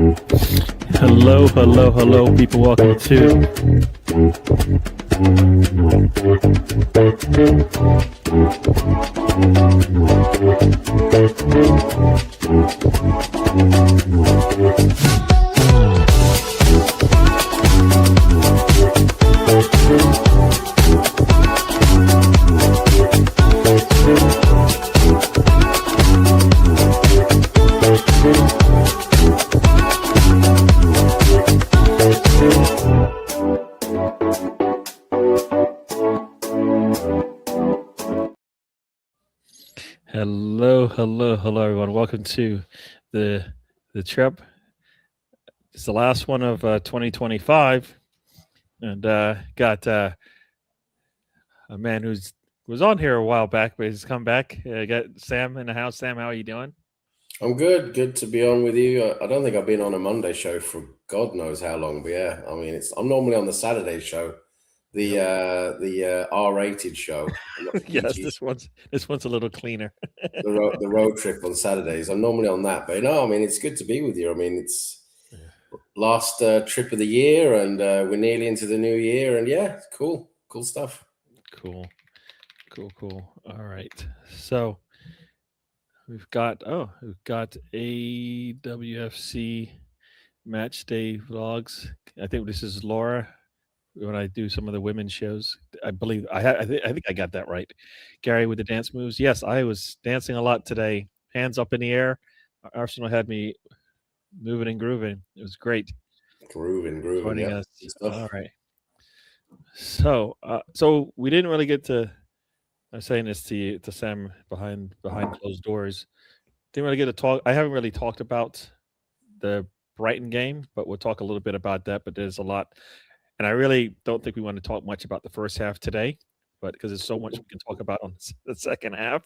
Hello, hello, hello, people. Welcome to hello, everyone. Welcome to the trip. It's the last one of 2025, and got a man was on here a while back, but he's come back. Got Sam in the house. Sam, how are you doing? I'm good. Good to be on with you. I don't think I've been on a Monday show for God knows how long, but yeah, I mean, I'm normally on the Saturday show, the R-rated show, not the Yes, PG, this one's a little cleaner. the road trip on Saturdays. I'm normally on that, but no, I mean, it's good to be with you. I mean, it's last trip of the year, and we're nearly into the new year, and yeah, it's cool stuff. Cool. All right. So we've got a WFC match day vlogs. I think this is Laura when I do some of the women's shows. I believe I think I got that right. Gary with the dance moves. Yes, I was dancing a lot today. Hands up in the air. Arsenal had me moving and grooving. It was great Grooving, joining yeah, us. good stuff. All right. So we didn't really get to. I'm saying this to Sam behind closed doors. Didn't really get to talk. I haven't really talked about the Brighton game, but we'll talk a little bit about that. But there's a lot, and I really don't think we want to talk much about the first half today, but because there's so much we can talk about on the second half.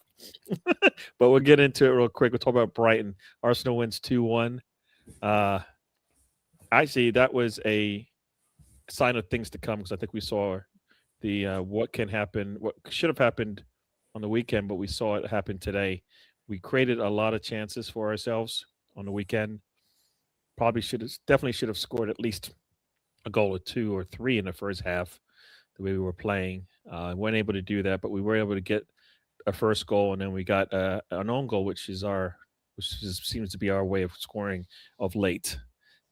But we'll get into it real quick. We'll talk about Brighton. Arsenal wins 2-1. Actually, that was a sign of things to come because I think we saw the what can happen, what should have happened on the weekend, but we saw it happen today. We created a lot of chances for ourselves on the weekend. Definitely should have scored at least a goal or two or three in the first half, the way we were playing. Weren't able to do that, but we were able to get a first goal, and then we got an own goal, seems to be our way of scoring of late,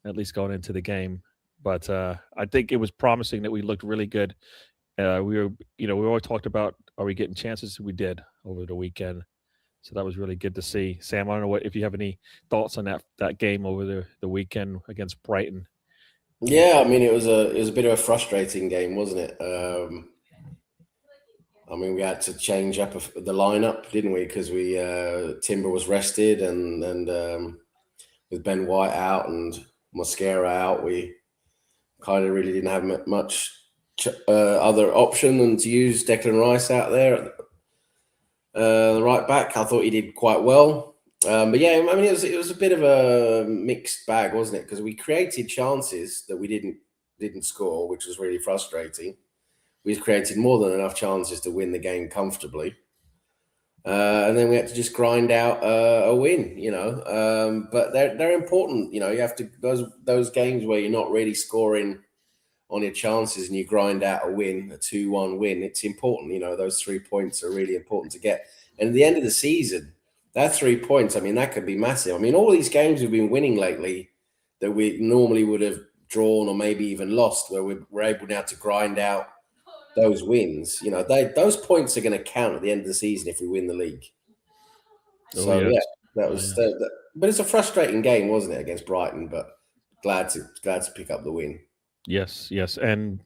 at least going into the game. But I think it was promising that we looked really good. We always talked about are we getting chances? We did over the weekend, so that was really good to see. Sam, I don't know if you have any thoughts on that game over the weekend against Brighton. Yeah, I mean, it was a bit of a frustrating game, wasn't it? I mean, we had to change up the lineup, didn't we? Because Timber was rested, and with Ben White out and Mosquera out, we kind of really didn't have much other option than to use Declan Rice out there, the right back. I thought he did quite well, but yeah, I mean, it was a bit of a mixed bag, wasn't it? Because we created chances that we didn't score, which was really frustrating. We created more than enough chances to win the game comfortably. And then we had to just grind out a win, but they're important. You have to those games where you're not really scoring on your chances and you grind out a win, a 2-1 win. It's important. Those 3 points are really important to get. And at the end of the season, that 3 points, I mean, that could be massive. I mean, all these games we've been winning lately that we normally would have drawn or maybe even lost, where we're able now to grind out those wins, those points are going to count at the end of the season if we win the league. So yes. yeah, that was. But it's a frustrating game, wasn't it, against Brighton? But glad to pick up the win. Yes, and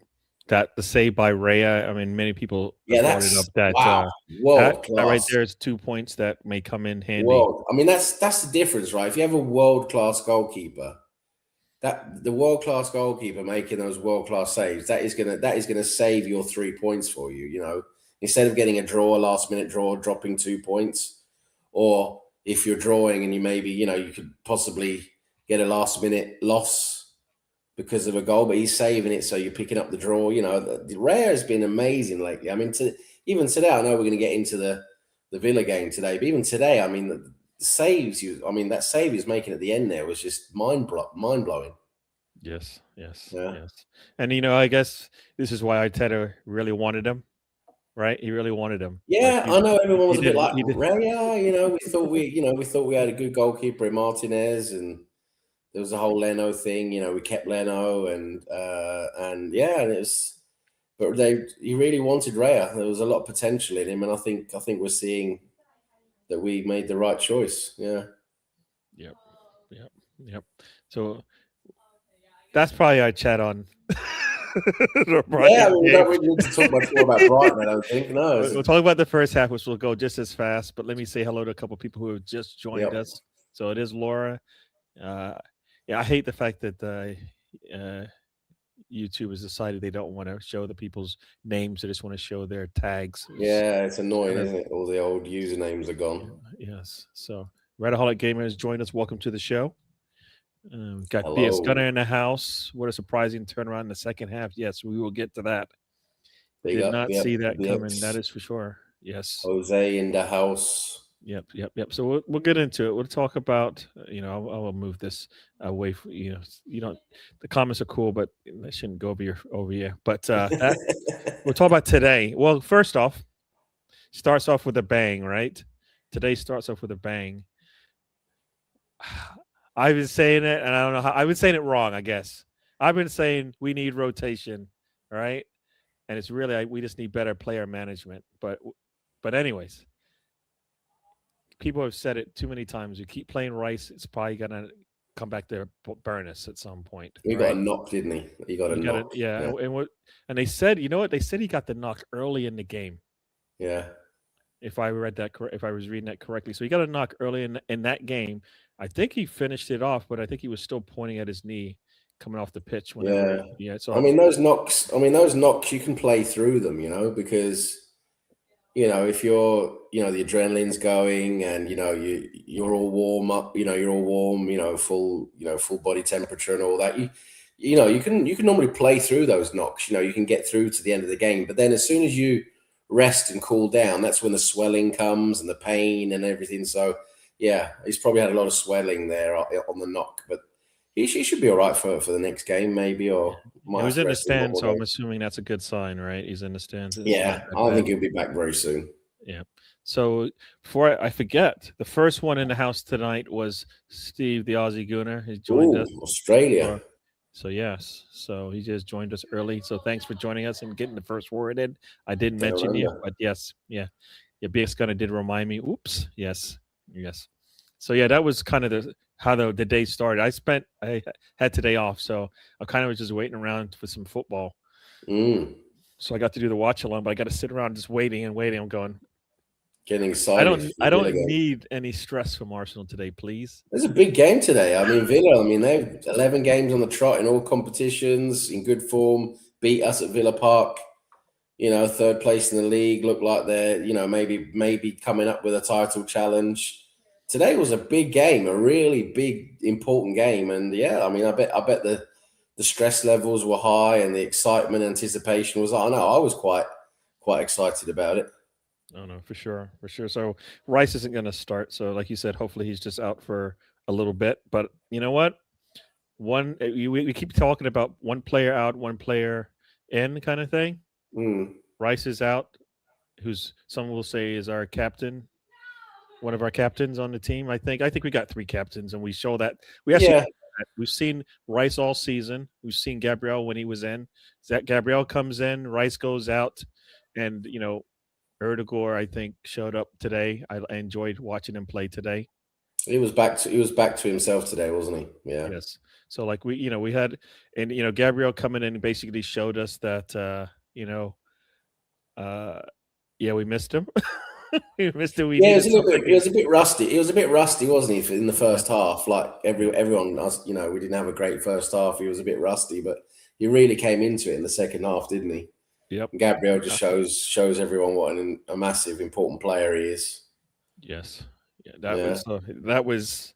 the save by Raya. I mean, many people brought it up that wow, world class. That right there is 2 points that may come in handy. I mean, that's the difference, right? If you have a world class goalkeeper, the world class goalkeeper making those world class saves, that is gonna save your 3 points for you. Instead of getting a last minute draw, dropping 2 points, or if you're drawing and you could possibly get a last minute loss because of a goal, but he's saving it, so you're picking up the draw. Raya has been amazing lately. I mean, even today, I know we're going to get into the Villa game today, but even today, I mean, saves I mean, that save he was making at the end there was just mind blowing. Yes, yes, Yeah. yes. And I guess this is why Arteta really wanted him, right? He really wanted him. Like Yeah, I know everyone was he a bit did like, he did Raya, we thought we had a good goalkeeper in Martinez, and there was a whole Leno thing. We kept Leno, and yeah, and it was, but he really wanted Raya. There was a lot of potential in him, and I think we're seeing that we made the right choice. Yeah. Yep, yep, yep. So that's probably our chat on the Yeah, I Brighton mean, we game. don't really need to talk much more about Brighton, I don't think. No. We'll talk about the first half, which will go just as fast. But let me say hello to a couple of people who have just joined Yep. us. So it is Laura. Yeah, I hate the fact that YouTube has decided they don't want to show the people's names; they just want to show their tags. Yeah, it's annoying, Kind of, isn't it? All the old usernames are gone. yes. So Redaholic Gamer has joined us. Welcome to the show. Got BS Hello. Gunner in the house. What a surprising turnaround in the second half. Yes, we will get to that. Big Did up, not yep, see that coming. That BX. is for sure. Yes. Jose in the house. Yep. So we'll get into it. We'll talk about. I'll move this away. The comments are cool, but they shouldn't go over here. But that we'll talk about today. Well, first off, starts off with a bang, right? Today starts off with a bang. I've been saying it, and I don't know how. I've been saying it wrong, I guess. I've been saying we need rotation, right? And it's really we just need better player management. But anyways, people have said it too many times. You keep playing Rice, it's probably gonna come back to burn us at some point. He got a knock, didn't he? He got a knock. Yeah. And they said, you know what? They said he got the knock early in the game. Yeah. If I read that if I was reading that correctly. So he got a knock early in that game. I think he finished it off, but I think he was still pointing at his knee coming off the pitch whenever. Yeah. So I mean, those knocks, you can play through them, because if you're, the adrenaline's going and you're all warm up, you're all warm, full body temperature and all that. You can normally play through those knocks. You can get through to the end of the game. But then as soon as you rest and cool down, that's when the swelling comes and the pain and everything. So yeah, he's probably had a lot of swelling there on the knock, but he should be all right for the next game, maybe, or he was in the stand, so I'm assuming that's a good sign, right? He's in the stands. Yeah, I think he'll be back very soon. Yeah. So before I forget, the first one in the house tonight was Steve, the Aussie Gooner. He joined us. Australia. So yes, so he just joined us early. So thanks for joining us and getting the first word in. I didn't mention you, but yes, yeah. BX Gunner did remind me. Oops, yes. So yeah, that was kind of how the day started. I had today off, so I kind of was just waiting around for some football. So I got to do the watch along, but I got to sit around just waiting. I'm going. Getting excited. I don't need any stress from Arsenal today, please. There's a big game today. I mean, Villa. They've 11 games on the trot in all competitions, in good form. Beat us at Villa Park. Third place in the league. Look like they're maybe coming up with a title challenge. Today was a big game, a really big, important game, and yeah, I bet the stress levels were high and the excitement, anticipation was. I know I was quite excited about it. Oh no, for sure. So Rice isn't going to start. So like you said, hopefully he's just out for a little bit. But you know what? We keep talking about one player out, one player in, kind of thing. Rice is out, who's some will say is our captain, one of our captains on the team. I think we got 3 captains, and we show that we've seen Rice all season. We've seen Gabriel when he was in. Gabriel comes in, Rice goes out, and Erdegaard, I think, showed up today. I enjoyed watching him play today. He was back to himself today, wasn't he? Yeah. Yes. So like we had, and Gabriel coming in basically showed us that we missed him. We missed him. He was a bit rusty. He was a bit rusty, wasn't he, in the first half? Like everyone, we didn't have a great first half. He was a bit rusty, but he really came into it in the second half, didn't he? Yep. Gabriel just shows everyone what a massive, important player he is. Yes. Yeah. That was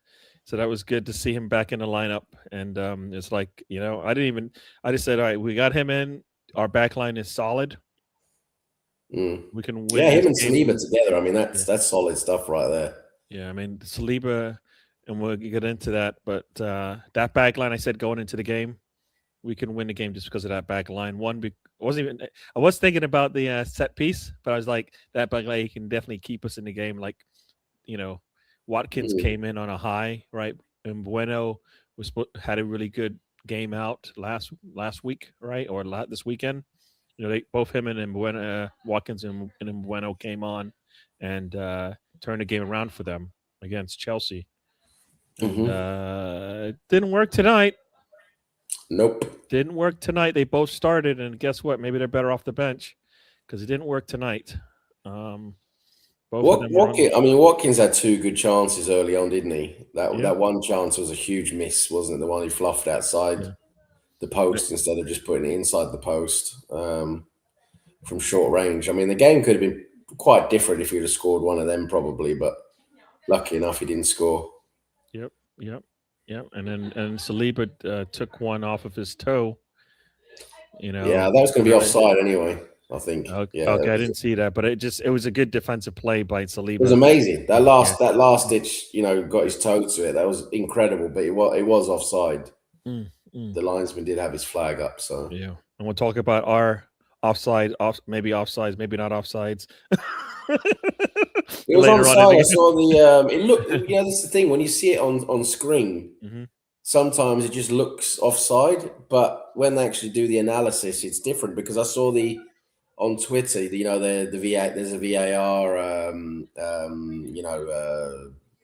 good to see him back in the lineup. And it's like, I just said, all right, we got him in. Our back line is solid. We can win. Yeah, him and Saliba together. That's solid stuff right there. Yeah, I mean Saliba, and we'll get into that. But that back line, I said going into the game, we can win the game just because of that back line. I wasn't even. I was thinking about the set piece, but I was like, that back line can definitely keep us in the game. Like, you know, Watkins Mm. came in on a high, right? And Bueno had a really good game out last week, right, or this weekend. They both him and Bueno, Watkins and Bueno came on and turned the game around for them against Chelsea. And Hmm. it didn't work tonight. Nope. Didn't work tonight. They both started, and guess what? Maybe they're better off the bench because it didn't work tonight. Um, Both of them were on. I mean, Watkins had two good chances early on, didn't he? That Yeah, that one chance was a huge miss, wasn't it? The one he fluffed outside yeah, the yeah, post instead of just putting it inside the post from short range. I mean, the game could have been quite different if he'd have scored one of them, probably. But lucky enough, he didn't score. yep, yep, yep. And Saliba took one off of his toe. Yeah, that was going to be Really. offside anyway. I think. Okay, Yeah, okay, I didn't see that, but it was a good defensive play by it was Saliba. amazing. That Yeah. last ditch, got his toe to it. That was incredible. But it was offside. Mm, mm, The linesman did have his flag up, so yeah. And we'll talk about our maybe offsides, maybe not offsides. it was Later on in onside. the I game. saw it looked. That's the thing when you see it on screen. Hmm. Sometimes it just looks offside, but when they actually do the analysis, it's different because I saw on Twitter, the VA, there's a VAR,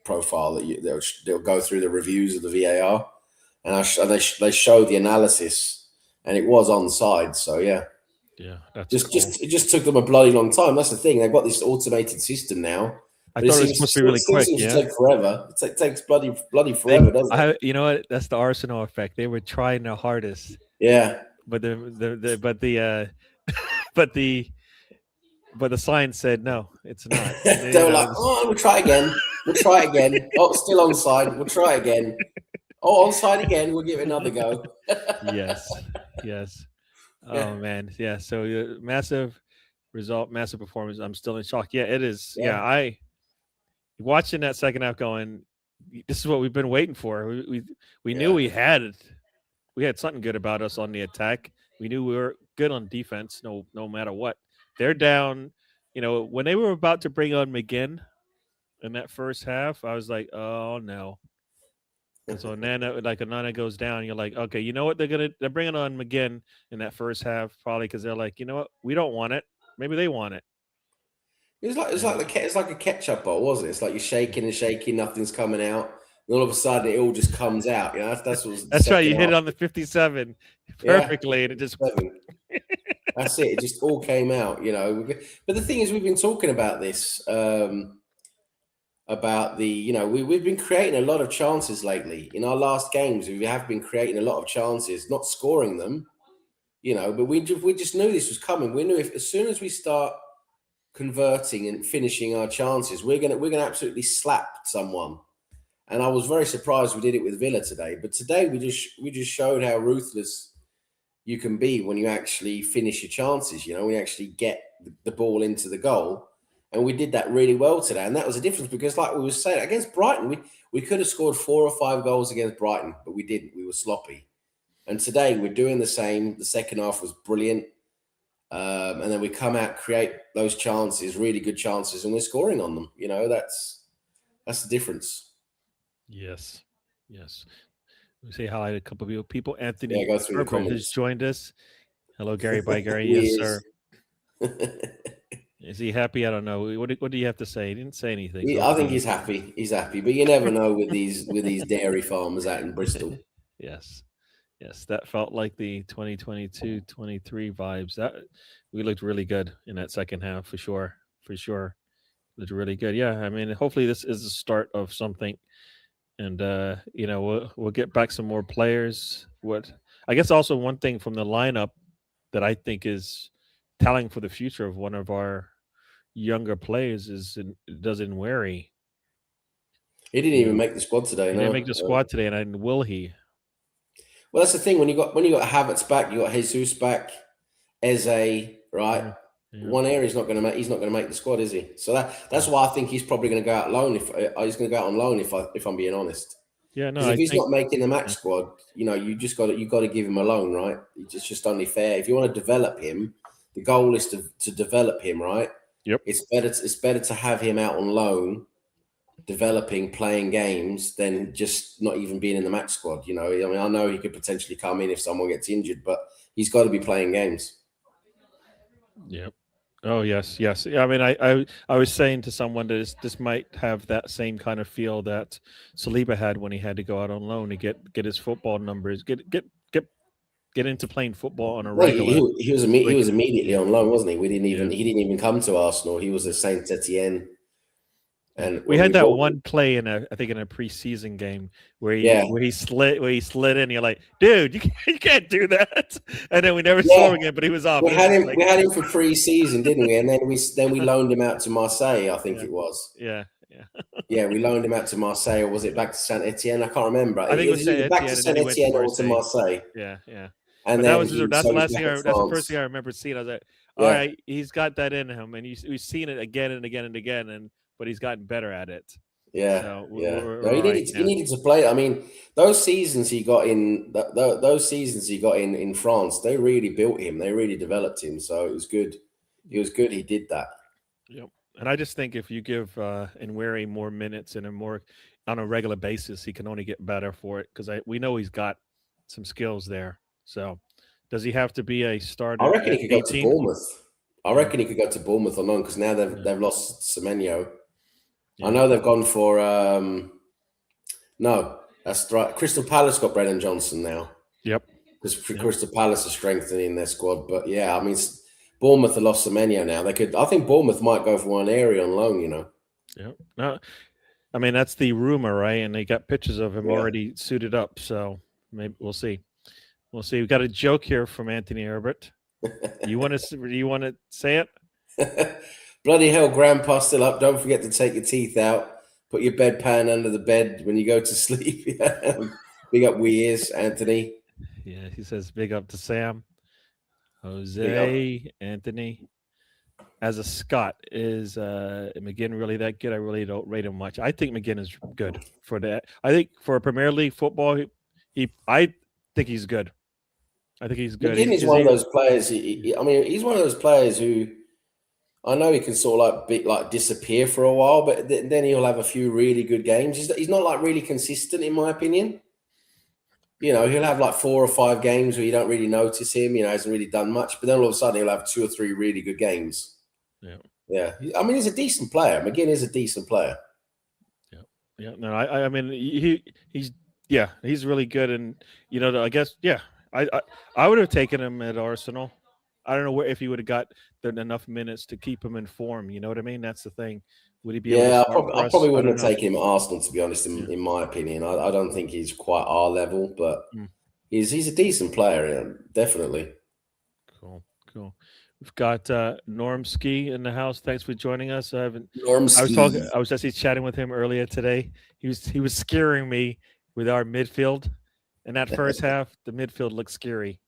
profile they'll go through the reviews of the VAR, and they show the analysis, and it was onside. So yeah, Yeah, that's just cool. just it just took them a bloody long time. That's the thing. They've got this automated system now, I but it thought it was seems supposed to be really still quick. seems to Yeah. take forever. It takes bloody forever, doesn't it? You know what? That's the Arsenal effect. They were trying their hardest, Yeah. but but the but the science said no, it's not. They were like, "Oh, we'll try again. We'll try again. Oh, still onside. We'll try again. Oh, onside again. We'll give it another go." Yes, yes. Yeah, Oh man, yeah. So massive result, massive performance. I'm still in shock. Yeah, it is. yeah, Yeah, I watching that second half, going, this is what we've been waiting for. We knew yeah. we had something good about us on the attack. We knew we were good on defense, no matter what. They're down. When they were about to bring on McGinn in that first half, I was like, oh no. And so Nana goes down. You're like, okay, you know what? They're bringing on McGinn in that first half, probably because they're like, you know what? We don't want it. Maybe they want it. And It's like a ketchup bowl, wasn't it? It's like you're shaking and shaking, nothing's coming out. And all of a sudden, it all just comes out. That's what was the that's right. second You hit half. it on the 57 Yeah, perfectly, and it just 57. That's it. It just all came out. But the thing is, we've been talking about this. About we've been creating a lot of chances lately in our last games. We have been creating a lot of chances, not scoring them, but we just knew this was coming. We knew if as soon as we start converting and finishing our chances, we're gonna absolutely slap someone. And I was very surprised we did it with Villa today. But today we just showed how ruthless you can be when you actually finish your chances. We actually get the ball into the goal. And we did that really well today. And that was a difference because, like we were saying, against Brighton, we could have scored 4 or 5 goals against Brighton, but we didn't. We were sloppy. And today we're doing the same. The second half was brilliant. And then we come out, create those chances, really good chances, and we're scoring on them. That's the difference. yes, yes. Let me say hi to a couple of people. Yeah, Anthony go through the Herbert has comments. joined us. Hello, Gary. Bye, Gary. He Yes, is. sir. Is he happy? I don't know. What do you have to say? He didn't say anything. So I think hopefully he's happy. He's happy, but you never know with these dairy farmers out in Bristol. yes. Yes, that felt like the 2022-23 vibes. That we looked really good in that second half for sure. For sure. Looked really good. Yeah, I mean, hopefully this is the start of something. And we'll get back some more players. What I guess also one thing from the lineup that I think is telling for the future of one of our younger players is doesn't worry. He didn't You even know, make the squad today. he didn't No. make the squad today, and will he? Well, that's the thing when you got Havertz back, you got Jesus back, Eze, right? Mhm. Yeah. one area he's not going to make the squad, is he? So that's why I think he's probably going to go out loan. If he's going to go out on loan, if I'm being honest, Yeah, no, because if I he's think not making the max squad, you got to give him a loan, right? It's just only fair. If you want to develop him, the goal is to develop him, right? yep. It's better to have him out on loan, developing, playing games, than just not even being in the max squad. I mean, I know he could potentially come in if someone gets injured, but he's got to be playing games. Yep. Oh yes, yes. Yeah, I mean, I was saying to someone that this might have that same kind of feel that Saliba had when he had to go out on loan to get his football numbers, get into playing football on a Well, regular. he was immediately on loan, wasn't he? He didn't even come to Arsenal. He was at Saint Etienne. And we had that one play I think in a preseason game where he slid in. You're like, dude, you can't do that. And then we never saw him again, but he was off. We had him for pre-season, didn't we? And then we loaned him out to Marseille. I think it was. Yeah. Yeah, we loaned him out to Marseille, or was it back to Saint Etienne? I can't remember. I think it was either back to Saint Etienne or to Marseille. Yeah. And that's then the last thing. That's the first thing I remember seeing. I was like, all right, he's got that in him, and we've seen it again and again and again, but he's gotten better at it. Yeah, so he needed to play. I mean, those seasons he got in in France, they really built him. They really developed him. So it was good. It was good he did that. Yep. And I just think if you give Nweri more minutes and more on a regular basis, he can only get better for it because we know he's got some skills there. So does he have to be a starter? I reckon he could go to Bournemouth. I reckon he could go to Bournemouth alone because now they've lost Semenyo. Yeah. I know they've gone for no, that's right. Crystal Palace got Brennan Johnson now. Yep. Because Crystal Palace are strengthening their squad. But yeah, I mean, Bournemouth have lost Semenyo now. I think Bournemouth might go for one area on loan. Yep. No, I mean that's the rumor, right? And they got pictures of him already suited up. So maybe we'll see. We'll see. We got a joke here from Anthony Herbert. You want to say it? Bloody hell, Grandpa's still up. Don't forget to take your teeth out. Put your bedpan under the bed when you go to sleep. Big up Weers, Anthony. Yeah, he says big up to Sam. Jose, Anthony. As a Scot, is McGinn really that good? I really don't rate him much. I think McGinn is good for that. I think for Premier League football, I think he's good. I think he's good. McGinn is one of those players. I mean, he's one of those players who I know he can sort of disappear for a while, but then he'll have a few really good games. He's not like really consistent, in my opinion. He'll have like 4 or 5 games where you don't really notice him. Hasn't really done much, but then all of a sudden he'll have 2 or 3 really good games. Yeah. I mean, he's a decent player. McGinn is a decent player. Yeah. No, I mean, he's really good, and I guess I would have taken him at Arsenal. I don't know if he would have got enough minutes to keep him in form. You know what I mean? That's the thing. Would he be? Yeah, I probably wouldn't have taken him at Arsenal, to be honest. In my opinion, I don't think he's quite our level, but he's a decent player, definitely. Cool. We've got Norm Ski in the house. Thanks for joining us. I was actually chatting with him earlier today. He was scaring me with our midfield. In that first half, the midfield looked scary.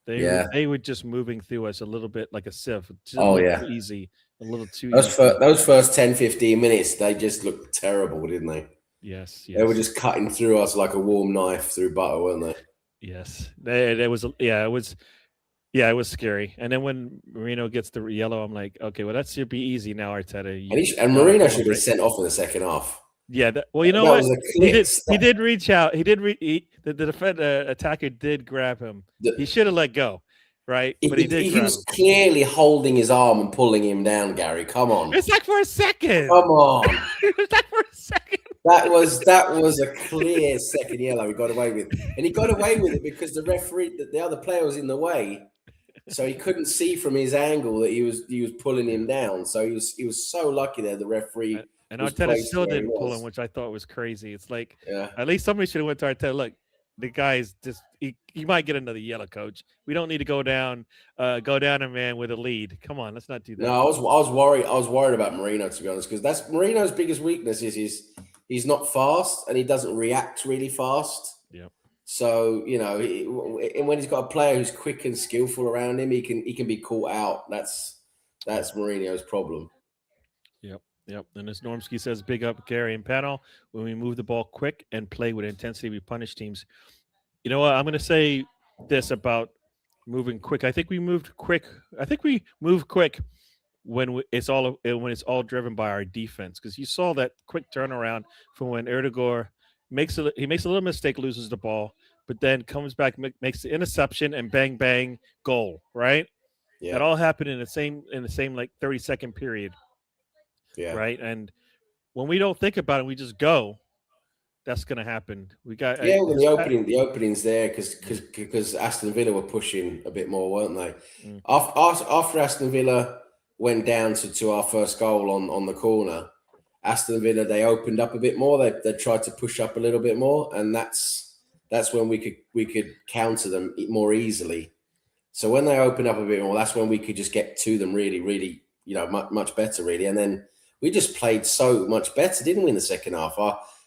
They were just moving through us a little bit like a sieve. Too easy. A little too easy. Those first 10, 15 minutes, they just looked terrible, didn't they? Yes. They were just cutting through us like a warm knife through butter, weren't they? Yes. It was scary. And then when Marino gets the yellow, I'm like, okay, well, that should be easy now, Arteta. And Marino should be sent off in the second half. Yeah. You know what? He did reach out. The attacker did grab him. He should have let go, right? But he did. He was clearly holding his arm and pulling him down, Gary. Come on. It's like for a second. Come on. It's like for a second. That was a clear second yellow he got away with. And he got away with it because the referee, the other player was in the way. So he couldn't see from his angle that he was pulling him down. So he was so lucky there, the referee. And Arteta still didn't pull him, which I thought was crazy. It's like, at least somebody should have went to Arteta. Look, the guy's just he might get another yellow, coach. We don't need to go down a man with a lead. Come on, let's not do that. No, I was worried. I was worried about Marino, to be honest, because that's Marino's biggest weakness is he's not fast and he doesn't react really fast. Yep. So and when he's got a player who's quick and skillful around him, he can be caught out. That's Mourinho's problem. Yep. And as Normski says, big up Gary and panel. When we move the ball quick and play with intensity, we punish teams. You know what? I'm going to say this about moving quick. I think we moved quick. I think we moved quick when it's all driven by our defense, because you saw that quick turnaround from when Erdogan makes a little mistake, loses the ball, but then comes back, makes the interception, and bang bang goal. Right? Yeah, That all happened in the same like 30-second period. yeah. Right? And when we don't think about it, we just go. That's going to happen. We got Well, the opening's there because Aston Villa were pushing a bit more, weren't they? After Aston Villa went down to our first goal on the corner, Aston Villa, they opened up a bit more. They tried to push up a little bit more, and that's when we could counter them more easily. So when they opened up a bit more, that's when we could just get to them really, really, much better, really. And then we just played so much better, didn't we, in the second half?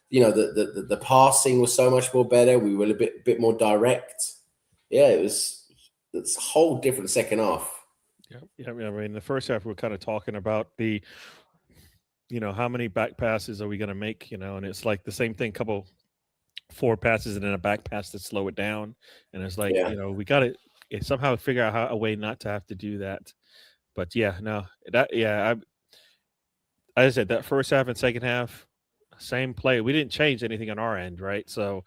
The passing was so much more better. We were a bit more direct. Yeah, it's a whole different second half. Yeah. I mean, the first half we're kind of talking about the, how many back passes are we going to make? And it's like the same thing. Couple forward passes and then a back pass to slow it down, and it's like we got to somehow figure out a way not to have to do that. But as I said, that first half and second half, same play. We didn't change anything on our end, right? So,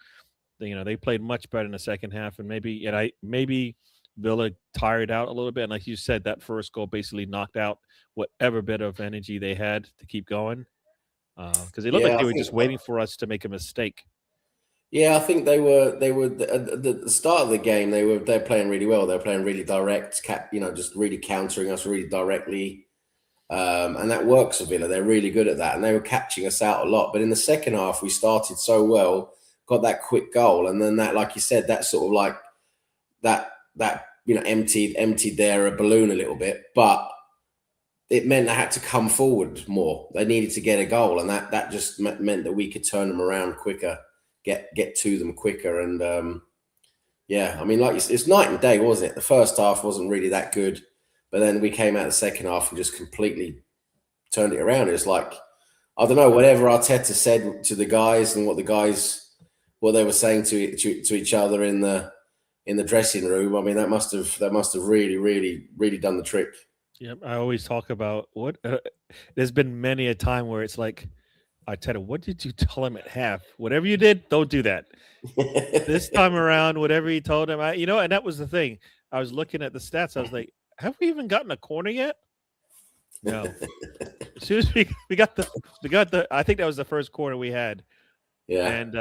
they played much better in the second half, and maybe Villa tired out a little bit. And like you said, that first goal basically knocked out whatever bit of energy they had to keep going, because they looked like they were just waiting for us to make a mistake. Yeah, I think they were at the start of the game. They're playing really well. They're playing really direct, just really countering us really directly. And that works for Villa. They're really good at that, and they were catching us out a lot. But in the second half, we started so well, got that quick goal, and then that, like you said, that sort of like that emptied their balloon a little bit. But it meant they had to come forward more. They needed to get a goal, and that just meant that we could turn them around quicker, get to them quicker, and I mean, like it's night and day, wasn't it? The first half wasn't really that good. But then we came out the second half and just completely turned it around. It's like, I don't know, whatever Arteta said to the guys and what they were saying to each other in the dressing room. I mean, that must have really, really, really done the trick. Yep, I always talk about what. There's been many a time where it's like, Arteta, what did you tell him at half? Whatever you did, don't do that. This time around, whatever he told him, and that was the thing. I was looking at the stats. I was like, have we even gotten a corner yet? No. As soon as we got the I think that was the first corner we had. Yeah. And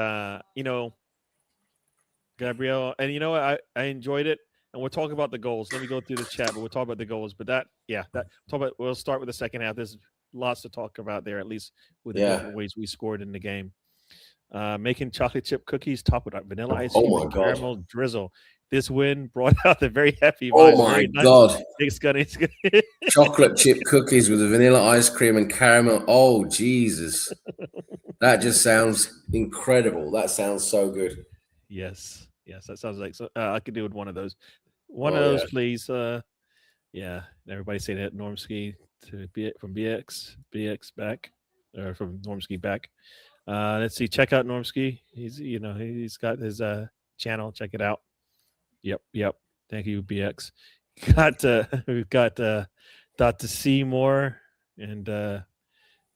Gabriel, and what, I enjoyed it. And we'll talk about the goals. Let me go through the chat, but we'll talk about the goals. But we'll start with the second half. There's lots to talk about there, at least with the different ways we scored in the game. Making chocolate chip cookies topped with vanilla ice cream and caramel drizzle. This win brought out the very happy vibes. Oh my God. Big Scunny. Chocolate chip cookies with vanilla ice cream and caramel. Oh, Jesus. That just sounds incredible. That sounds so good. Yes. That sounds like so. I could do with one of those. One of those, please. Everybody say that Normski from BX back, or from Normski back. Let's see. Check out Normski. He's got his channel. Check it out. Yep. Thank you, BX. We've got Dr. Seymour, and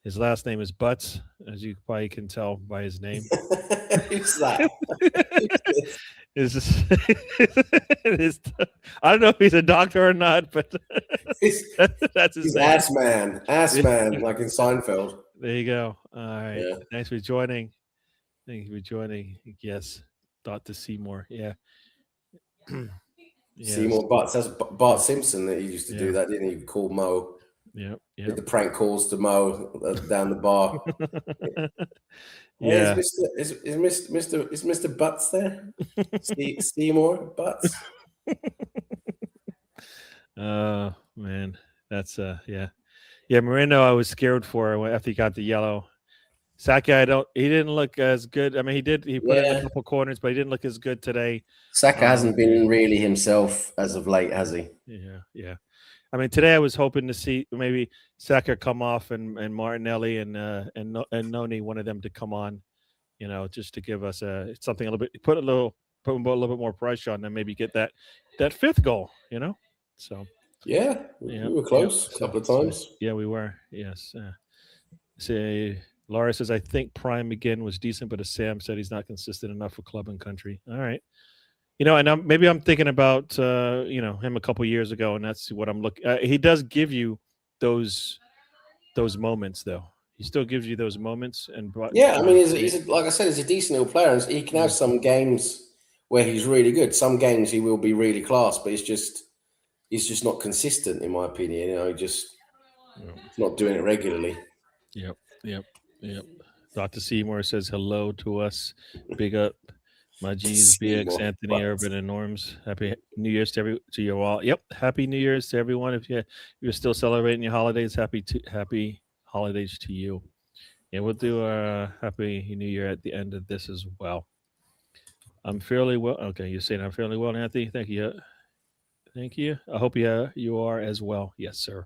his last name is Butts, as you probably can tell by his name. Who's that? I don't know if he's a doctor or not, but that's his name. Ass man, like in Seinfeld. There you go. All right. Yeah. Thanks for joining. Thank you for joining. Yes, Dr. Seymour. Yeah. Yes. Seymour Butts. That's Bart Simpson that he used to do that, didn't he? Call Mo. Yep. With the prank calls to Mo down the bar. Yeah. Is Mr. Butts there? Seymour Butts. Oh man, that's yeah. Moreno, I was scared for after he got the yellow. Saka, he didn't look as good. I mean, he put in a Yeah, couple corners, but he didn't look as good today. Saka hasn't Yeah, been really himself as of late, has he? yeah. I mean, today I was hoping to see maybe Saka come off and Martinelli and Noni, one of them to come on, just to give us something a little bit, put a little bit more pressure on them, maybe get that fifth goal. So Yeah, yeah, we were yeah. close a So, couple of so times. yeah, we were. Yes. Say Laura says I think Prime again was decent, but as Sam said, he's not consistent enough for club and country. All right. And maybe I'm thinking about him a couple years ago, and that's what I'm looking. He does give you those moments, though. He still gives you those moments, and Yeah, I mean, like I said, he's a decent little player, and he can have yeah, some games where he's really good. Some games he will be really class, but he's just not consistent, in my opinion. He's not doing it regularly. yep, yep, yep. Dr. Seymour says hello to us. Big up, my G's, BX, Seymour, Anthony, but Urban, and Norms. Happy New Year's to you all. Yep, Happy New Year's to everyone. If you're still celebrating your holidays, happy holidays to you. Yeah, we'll do a Happy New Year at the end of this as well. I'm fairly well. Okay, you're saying I'm fairly well, Anthony. Thank you. Thank you. I hope you are as well. Yes, sir.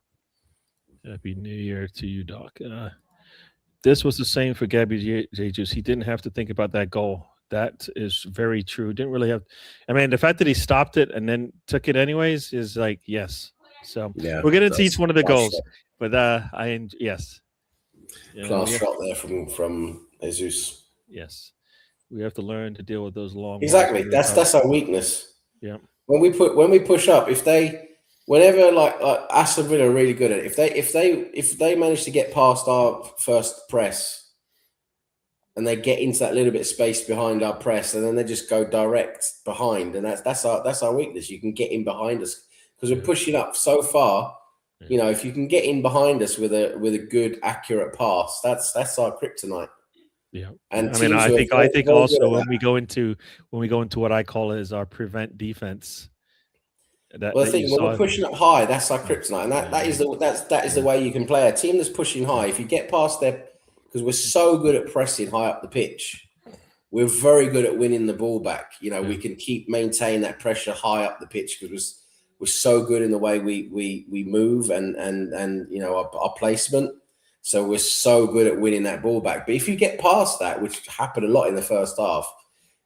Happy New Year to you, Doc. This was the same for Gabby Jesus. He didn't have to think about that goal. That is very true. Didn't really have. I mean, the fact that he stopped it and then took it anyways is like yes. So yeah, we'll get into each one of the class goals, shot. but yes, Class shot there from Jesus. yes, we have to learn to deal with those long balls. Exactly. That's our weakness. Yeah, When we push up, if they whenever like Aston Villa are really good at it, if they manage to get past our first press and they get into that little bit of space behind our press, and then they just go direct behind, and that's our weakness. You can get in behind us because we're pushing up so far. yeah. If you can get in behind us with a good accurate pass, that's our kryptonite. Yeah, And I mean, teams I who are think very, very good also at that. when we go into what I call is our prevent defense. Well, the That you thing when saw. we're pushing up high, that's our kryptonite, and that is the way you can play a team that's pushing high. If you get past their, because we're so good at pressing high up the pitch, we're very good at winning the ball back. We can maintain that pressure high up the pitch because we're so good in the way we move and our placement. So we're so good at winning that ball back. But if you get past that, which happened a lot in the first half,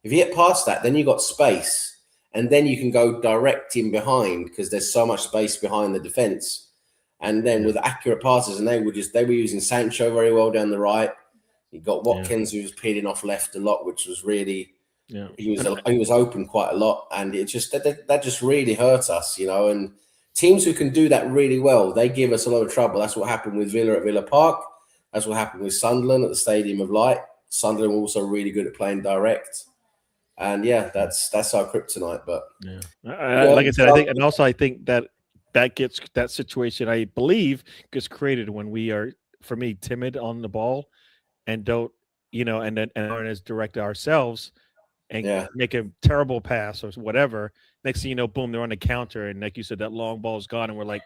if you get past that, then you got space. And then you can go direct in behind because there's so much space behind the defense. And then with accurate passes, and they were using Sancho very well down the right. You got Watkins who was peeling off left a lot, which was really he was open quite a lot, and it just that just really hurt us, And teams who can do that really well, they give us a lot of trouble. That's what happened with Villa at Villa Park. That's what happened with Sunderland at the Stadium of Light. Sunderland were also really good at playing direct. And that's our kryptonite. But like I said, I think that situation, I believe, gets created when we are, for me, timid on the ball and don't, and aren't as direct ourselves and make a terrible pass or whatever. Next thing you know, boom, they're on the counter, and like you said, that long ball's gone, and we're like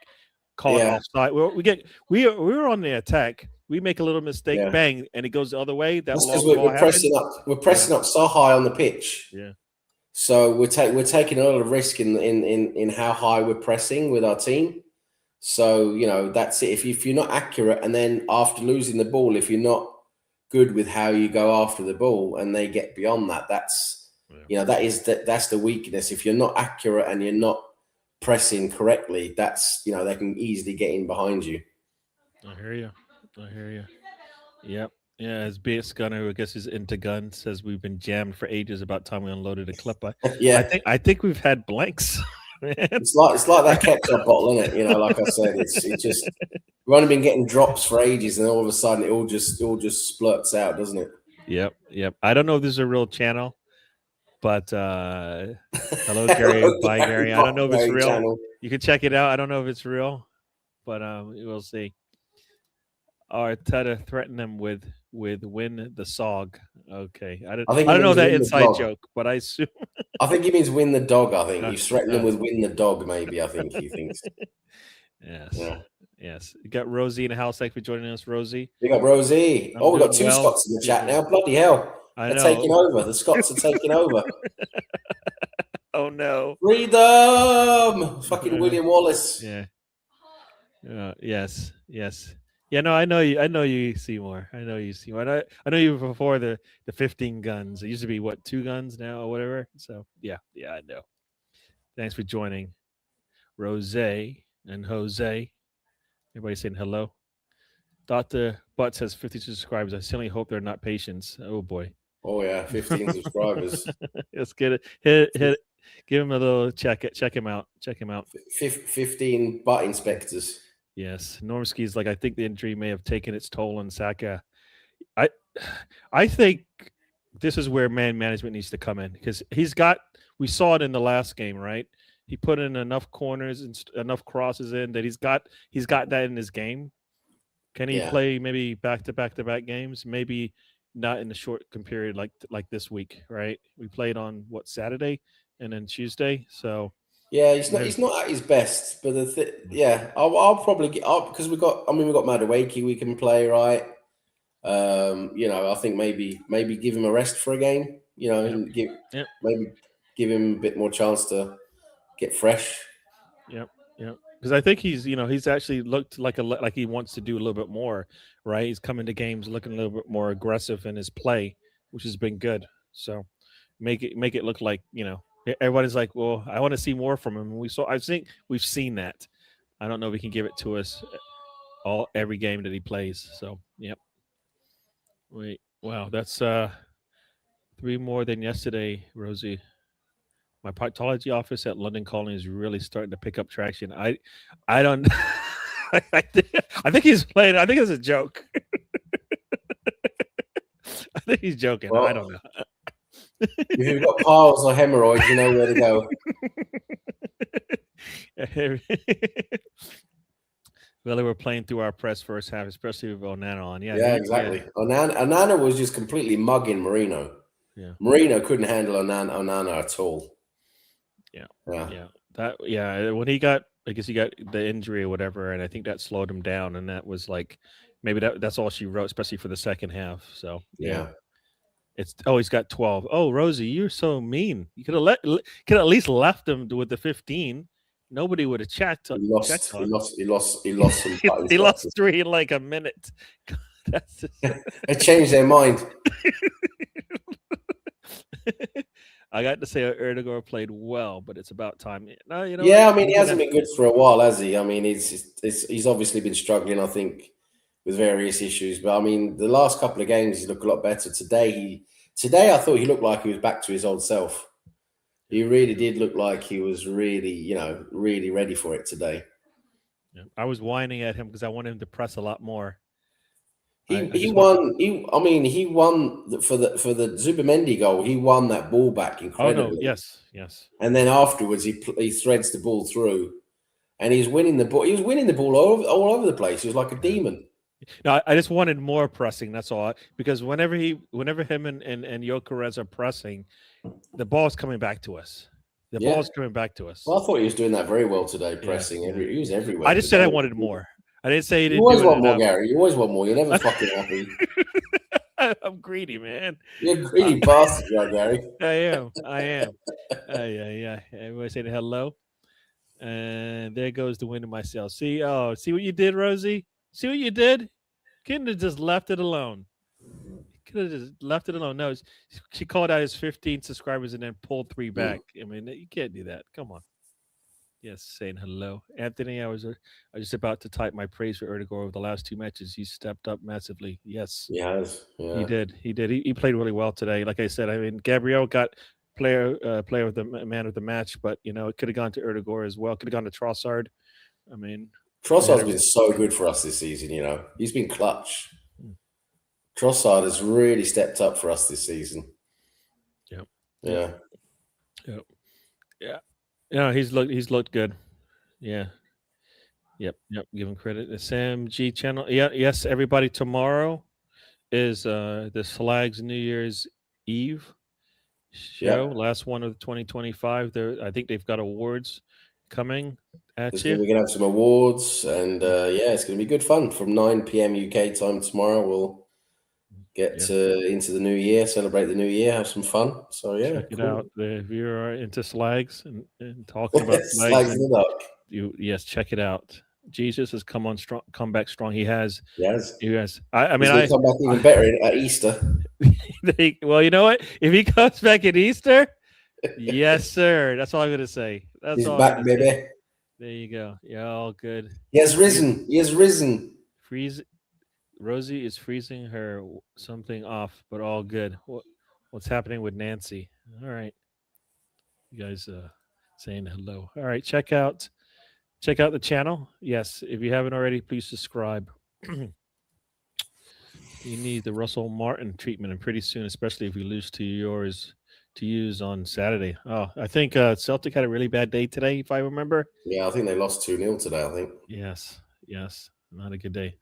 caught offside. We're on the attack. We make a little mistake, bang, and it goes the other way. That's because we're pressing up. We're pressing up so high on the pitch. Yeah. So we're taking a lot of risk in how high we're pressing with our team. So that's it. If you're not accurate, and then after losing the ball, if you're not good with how you go after the ball, and they get beyond that, that's that's the weakness. If you're not accurate and you're not pressing correctly, that's they can easily get in behind you. I hear you. Yep. Yeah, as BS Gunner, who I guess is into guns, says we've been jammed for ages. About time we unloaded a clip. I think we've had blanks. Man. It's like that ketchup bottle, isn't it? Like I said, it's just we've only been getting drops for ages, and all of a sudden it all just splurts out, doesn't it? Yep. I don't know if this is a real channel, but hello Gary, bye Gary. I don't know if it's real. Channel. You can check it out. I don't know if it's real, but we'll see. Arteta threatened them with win the SOG. Okay, I don't know that inside joke, but I assume. I think he means win the dog. I think he's threatening them with win the dog. Maybe I think he thinks. Yes. Yes. You got Rosie in the house. Thanks for joining us, Rosie. We got Rosie. I'm Oh, we got doing two well. Scots in the She's chat doing. now. Bloody hell. I They're taking know. over. The Scots are taking over. Oh no. Freedom! Fucking William Wallace. Yeah. Yes. Yes. Yeah. No, I know you. I know you, Seymour. I know you, Seymour. I know you before the 15 guns. It used to be what, 2 guns now or whatever. So yeah. Yeah. I know. Thanks for joining, Rose and Jose. Everybody saying hello. Dr. Butts has 52 subscribers. I certainly hope they're not patients. Oh boy. Oh, yeah. 15 subscribers. Let's get it. Hit. Give him a little check. Check him out. Check him out. 15 butt inspectors. Yes, Normski's like, I think the injury may have taken its toll on Saka. I, I think this is where man management needs to come in because he's got. We saw it in the last game, right? He put in enough corners and enough crosses in that he's got that in his game. Can he play maybe back to back games? Maybe not in a short period like this week, right? We played on what, Saturday and then Tuesday, so yeah, he's not at his best, but I'll probably get up because we've got Madueke we can play, right? I think maybe give him a rest for a game, and maybe give him a bit more chance to get fresh. Yep. Because I think he's actually looked like he wants to do a little bit more, right? He's coming to games looking a little bit more aggressive in his play, which has been good. So make it look like everybody's like, well, I want to see more from him. I think we've seen that. I don't know if he can give it to us every game that he plays. So yep. Wait, wow, that's 3 more than yesterday, Rosie. My pathology office at London Colony is really starting to pick up traction. I don't. I think he's playing. I think it's a joke. I think he's joking. Well, I don't know. If you've got piles or hemorrhoids, you know where to go. Well, they were playing through our press first half, especially with Onana on. Yeah, exactly. Yeah. Onana was just completely mugging Marino. Yeah, Marino couldn't handle Onana at all. Yeah. When he got, I guess he got the injury or whatever, and I think that slowed him down, and that was like, maybe that's all she wrote, especially for the second half. So yeah. He's got 12. Oh, Rosie, you're so mean. You could at least left him with the 15. Nobody would have checked. He lost some he lost 3 in like a minute. They changed their mind. I got to say Erdogan played well, but it's about time. No, I mean, he hasn't been good for a while, has he? I mean, he's obviously been struggling, I think, with various issues. But I mean, the last couple of games he looked a lot better. Today I thought he looked like he was back to his old self. He really did look like he was really, really ready for it today. Yeah. I was whining at him because I wanted him to press a lot more. He won for the Zubimendi goal. He won that ball back incredibly. Oh no, yes. And then afterwards, he threads the ball through, and he's winning the ball. He was winning the ball all over the place. He was like a demon. No, I just wanted more pressing. That's all. Because whenever him and Gyökeres are pressing, the ball's coming back to us. The ball's coming back to us. Well, I thought he was doing that very well today, pressing. He was everywhere. I just said I wanted more. I didn't say he didn't. You always want more, Gary. You always want more. You're never fucking happy. I'm greedy, man. You're a greedy bastard, right, Gary? I am. Yeah. Everybody saying hello. And there goes the wind in my sail. See what you did, Rosie? See what you did? Couldn't have just left it alone. No, she called out his 15 subscribers and then pulled 3 back. I mean, you can't do that. Come on. Yes, saying hello, Anthony. I was just about to type my praise for Erdogan over the last 2 matches. He stepped up massively. Yes, he has. Yeah. He did. He played really well today. Like I said, I mean, Gabriel got player of the man of the match, but it could have gone to Erdogan as well. Could have gone to Trossard. I mean, Trossard's been so good for us this season. He's been clutch. Trossard has really stepped up for us this season. Yeah. He's looked good. Yeah. Yep. Give him credit. The Sam G channel. Yeah. Yes. Everybody. Tomorrow is the Slags New Year's Eve show. Last one of 2025. I think they've got awards, coming at We're you. gonna have some awards, and yeah, it's gonna be good fun. From 9 p.m. UK time tomorrow, we'll get into the new year, celebrate the new year, have some fun. So yeah, Check it cool. out. If you're into slags and talking about slags, Slags in and the dark. yes, check it out. Jesus has come back strong. He has. Yes, He has. I he's mean, gonna come back even better at Easter. well, you know what? If he comes back at Easter, yes, sir. That's all I'm gonna say. That's He's all I'm back, gonna say. baby. There you go. Yeah, all good. He has risen. He has risen. Freeze. Rosie is freezing her something off, but all good. What's happening with Nancy? All right, you guys saying hello. All right, check out the channel. Yes, if you haven't already, please subscribe. You need the Russell Martin treatment, and pretty soon, especially if we lose to yours to use on Saturday. Oh, I think Celtic had a really bad day today, if I remember. Yeah, I think they lost 2-0 today. I think. Yes, not a good day.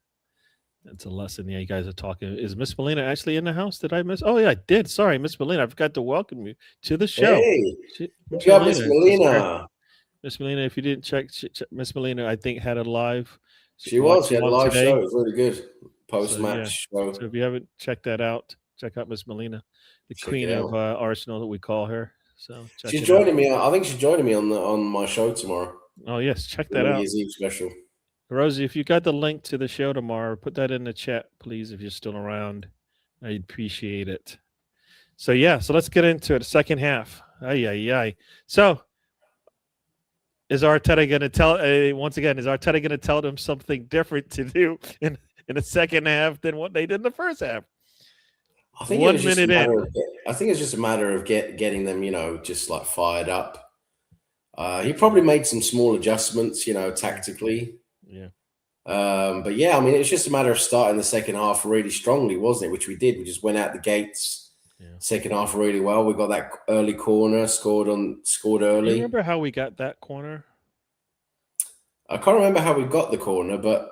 That's a lesson. Yeah, you guys are talking. Is Miss Melina actually in the house? Did I miss? Oh yeah, I did. Sorry, Miss Melina. I forgot to welcome you to the show. Hey, Miss we got Miss Melina. Melina. Miss Melina, if you didn't check, Miss Melina, I think had a live. She watch had a along live today. show. It was really good. Post So yeah. match show. So if you haven't checked that out, check out Miss Melina, the Check queen it of out. Arsenal that we call her. So check She's it joining out. me. I think she's joining me on my show tomorrow. Oh yes, check The that New out. Year's Eve special. Rosie, if you got the link to the show tomorrow, put that in the chat, please, if you're still around. I'd appreciate it. So yeah, so let's get into it. The second half. Ay. So is Arteta going to tell once again? Is Arteta going to tell them something different to do in the second half than what they did in the first half? I think 1 minute in. I think it's just a matter of getting them, just like fired up. He probably made some small adjustments, tactically. Yeah. But yeah, I mean, it's just a matter of starting the second half really strongly, wasn't it? Which we did. We just went out the gates. Yeah. Second half really well. We got that early corner, scored early. Do you remember how we got that corner? I can't remember how we got the corner, but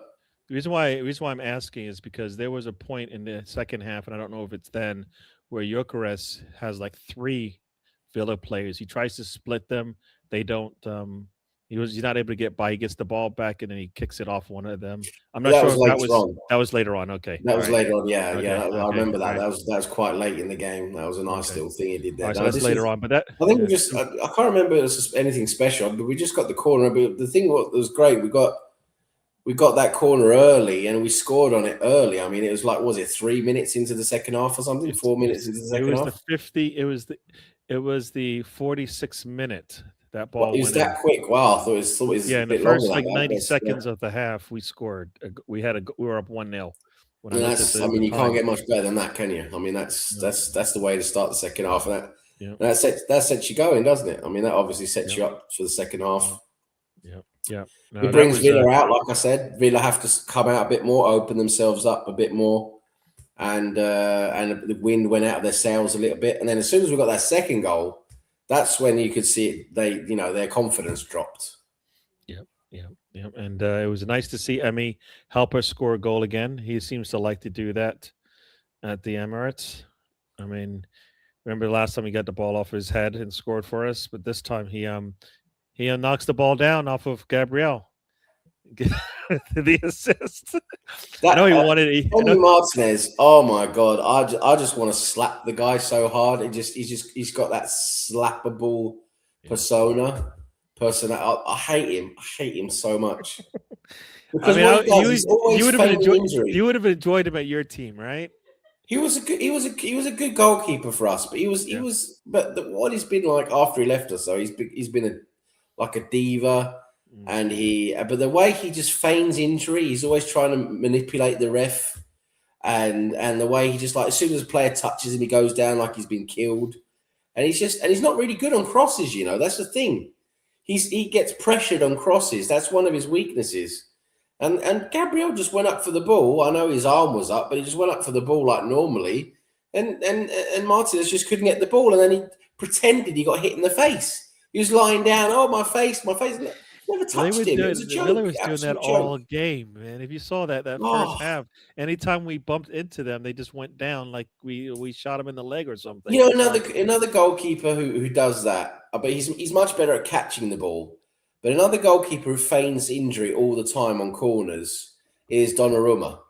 the reason why I'm asking is because there was a point in the second half, and I don't know if it's then, where Ughhhhh has like 3 Villa players. He tries to split them. They don't. He's not able to get by. He gets the ball back and then he kicks it off one of them. I'm not sure if that was later on. Okay, that was later on. Yeah, okay. Yeah. I remember that. Right. That was quite late in the game. That was a nice little thing he did there. Right, so that's later on, but that I think we just I can't remember anything special, but we just got the corner. But the thing was great. We got that corner early and we scored on it early. I mean, it was like, was it 3 minutes into the second half or something? 4 minutes into the second half. It was the 46th minute. That ball was that quick. Wow, I thought it was in the first like 90 seconds of the half, we scored. We were up 1-0. I mean, you can't get much better than that, can you? I mean, that's the way to start the second half. And that sets you going, doesn't it? I mean, that obviously sets you up for the second half. Yeah. No, it brings Villa out, like I said. Villa have to come out a bit more, open themselves up a bit more, and the wind went out of their sails a little bit. And then as soon as we got that second goal, that's when you could see it. Their confidence dropped. Yeah. And it was nice to see Emi help us score a goal again. He seems to like to do that at the Emirates. I mean, remember the last time he got the ball off his head and scored for us, but this time he knocks the ball down off of Gabriel. The assist. I know he wanted it. Martinez. Oh my god! I just want to slap the guy so hard. He's got that slappable persona. I hate him. I hate him so much. Because you would have enjoyed him at your team, right? He was a good goalkeeper for us, but what he's been like after he left us, though, he's been like a diva. And but the way he just feigns injury, he's always trying to manipulate the ref, and the way he just, like, as soon as a player touches him, he goes down like he's been killed, and he's not really good on crosses. That's the thing. He gets pressured on crosses. That's one of his weaknesses. And Gabriel just went up for the ball. I know his arm was up, but he just went up for the ball like normally, and Martinez just couldn't get the ball, and then he pretended he got hit in the face. He was lying down. Oh, my face. Never touched him. It was a joke. Miller was doing that all game, man. If you saw that first half, anytime we bumped into them, they just went down like we shot him in the leg or something. Another goalkeeper who does that, but he's much better at catching the ball. But another goalkeeper who feigns injury all the time on corners is Donnarumma.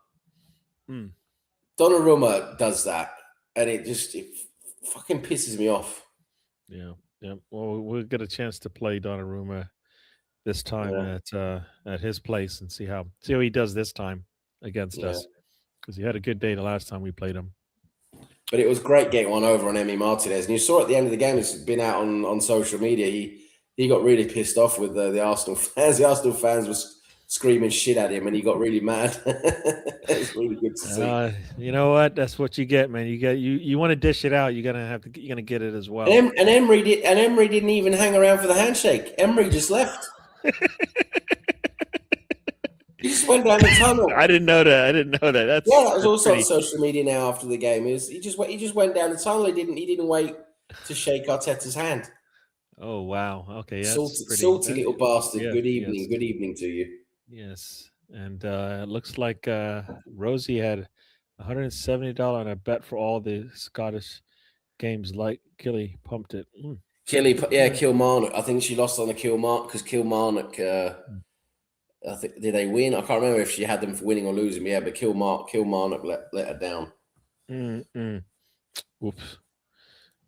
Mm. Donnarumma does that, and it fucking pisses me off. Yeah, yeah. Well, we'll get a chance to play Donnarumma this time at his place and see how he does this time against us, because he had a good day the last time we played him. But it was great getting one over on Emi Martinez, and you saw at the end of the game. It's been out on social media. He got really pissed off with the Arsenal fans. The Arsenal fans was screaming shit at him, and he got really mad. It's really good to see. You know what? That's what you get, man. You want to dish it out. You're gonna get it as well. And Emery didn't even hang around for the handshake. Emery just left. He just went down the tunnel. I didn't know that. That was also on social media now after the game. He just went down the tunnel. He didn't wait to shake Arteta's hand. Oh wow. Okay. Salty little bastard. Yeah, Good evening. yes. Good evening to you. Yes. And it looks like Rosie had $170 on a bet for all the Scottish games. Like Gilly pumped it. Kilmarnock. I think she lost on the Kilmarnock because Kilmarnock. I think did they win? I can't remember if she had them for winning or losing. Yeah, but Kilmarnock let her down. Oops.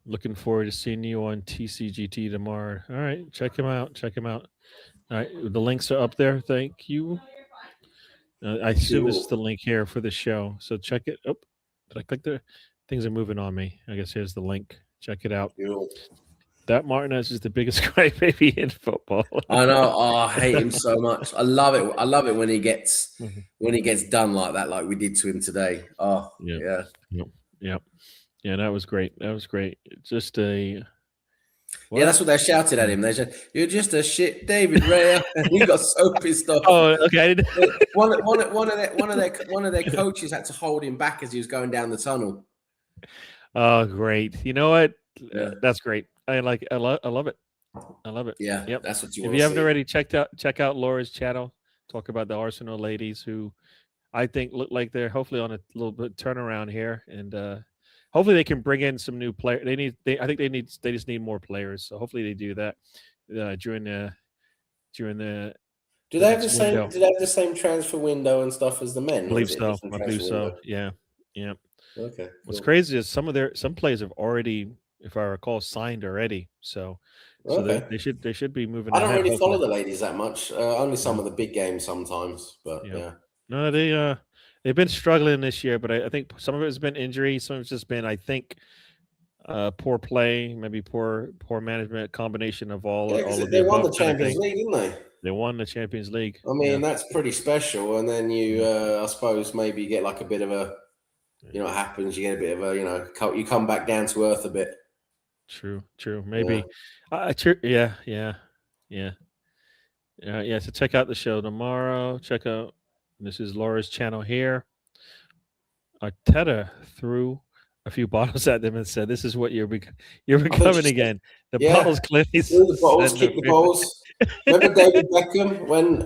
Looking forward to seeing you on TCGT tomorrow. All right, check him out. All right, the links are up there. Thank you. I assume this is the link here for the show. So check it. Oh, did I click there? Things are moving on me. I guess here's the link. Check it out. Cool. That Martinez is the biggest crybaby in football. I know. Oh, I hate him so much. I love it when he gets done like that, like we did to him today. Oh, yeah. That was great. Just a. What? Yeah, that's what they shouted at him. They said, "You're just a shit, David Raya." And he got so pissed off. Oh, okay. I didn't... one of their coaches had to hold him back as he was going down the tunnel. Oh, great! You know what? Yeah. That's great. I like it. I love it. I love it. Yeah. Yep. That's what you. If you haven't already check out Laura's channel. Talk about the Arsenal ladies who I think look like they're hopefully on a little bit turnaround here, and hopefully they can bring in some new players. I think they just need more players. So hopefully they do that during the. Do they have the same? Do they have the same transfer window and stuff as the men? I believe so. Yeah. Okay. Cool. What's crazy is some players have already, if I recall, signed already. So they should be moving. I don't really follow the ladies that much. Only some of the big games sometimes, but yeah. No, they've been struggling this year, but I think some of it has been injury. Some of it's just been, I think, poor play, maybe poor management, combination of all. They won the Champions League, didn't they? They won the Champions League. I mean, that's pretty special. And then you, I suppose, maybe get like a bit of a. You know what happens? You get a bit of a, you come back down to earth a bit. True. Maybe. Yeah. So check out the show tomorrow. Check out. This is Laura's channel here. Arteta threw a few bottles at them and said, "This is what you're becoming again." The bottles clearly. The bottles, kick the balls. Remember David Beckham when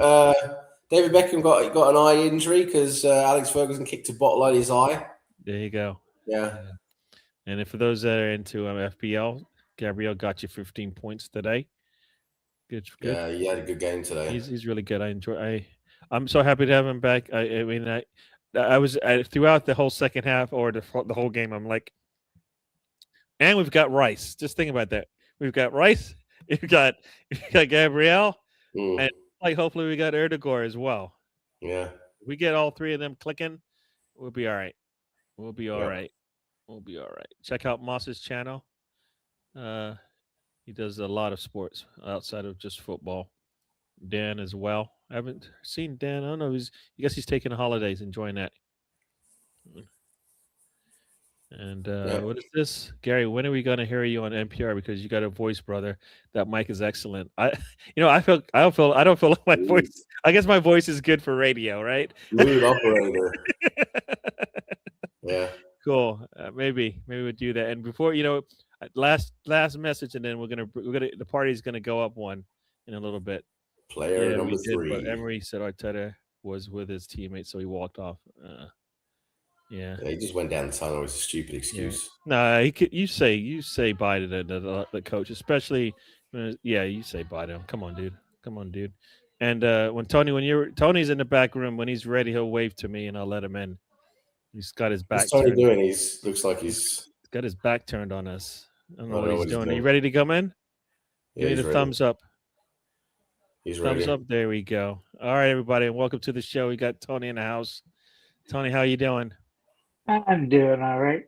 David Beckham got an eye injury because Alex Ferguson kicked a bottle out of his eye. There you go. Yeah. And for those that are into FPL, Gabriel got you 15 points today. Good. Yeah, he had a good game today. He's really good. I'm so happy to have him back. I mean, I was throughout the whole second half or the whole game. I'm like, and we've got Rice. Just think about that. We've got Rice. We've got Gabriel, and like hopefully we got Erdegaard as well. Yeah. If we get all three of them clicking, we'll be all right. We'll be all right. Check out Moss's channel. He does a lot of sports outside of just football. Dan as well. I haven't seen Dan. I don't know. I guess he's taking holidays, enjoying that. And what is this, Gary? When are we going to hear you on NPR? Because you got a voice, brother. That mic is excellent. I don't feel like my voice. I guess my voice is good for radio, right? Lead operator. Yeah. Cool. Maybe we'll do that. And before last message, and then the party's gonna go up one in a little bit. Player number 3. But Emery said Arteta was with his teammates, so he walked off. Yeah, he just went down the tunnel. It's a stupid excuse. Yeah. No, you say bye to the coach, especially. Yeah, you say bye to him. Come on, dude. Come on, dude. And when Tony's in the back room, when he's ready, he'll wave to me and I'll let him in. He's got his What's back Tony turned. doing? Looks like He's he's. got his back turned on us. I don't I know don't what know he's what he's doing. Are you doing. ready to come in? Yeah, Give me he's the ready. thumbs up. He's Thumbs ready. up. There we go. All right, everybody, and welcome to the show. We got Tony in the house. Tony, how you doing? I'm doing all right.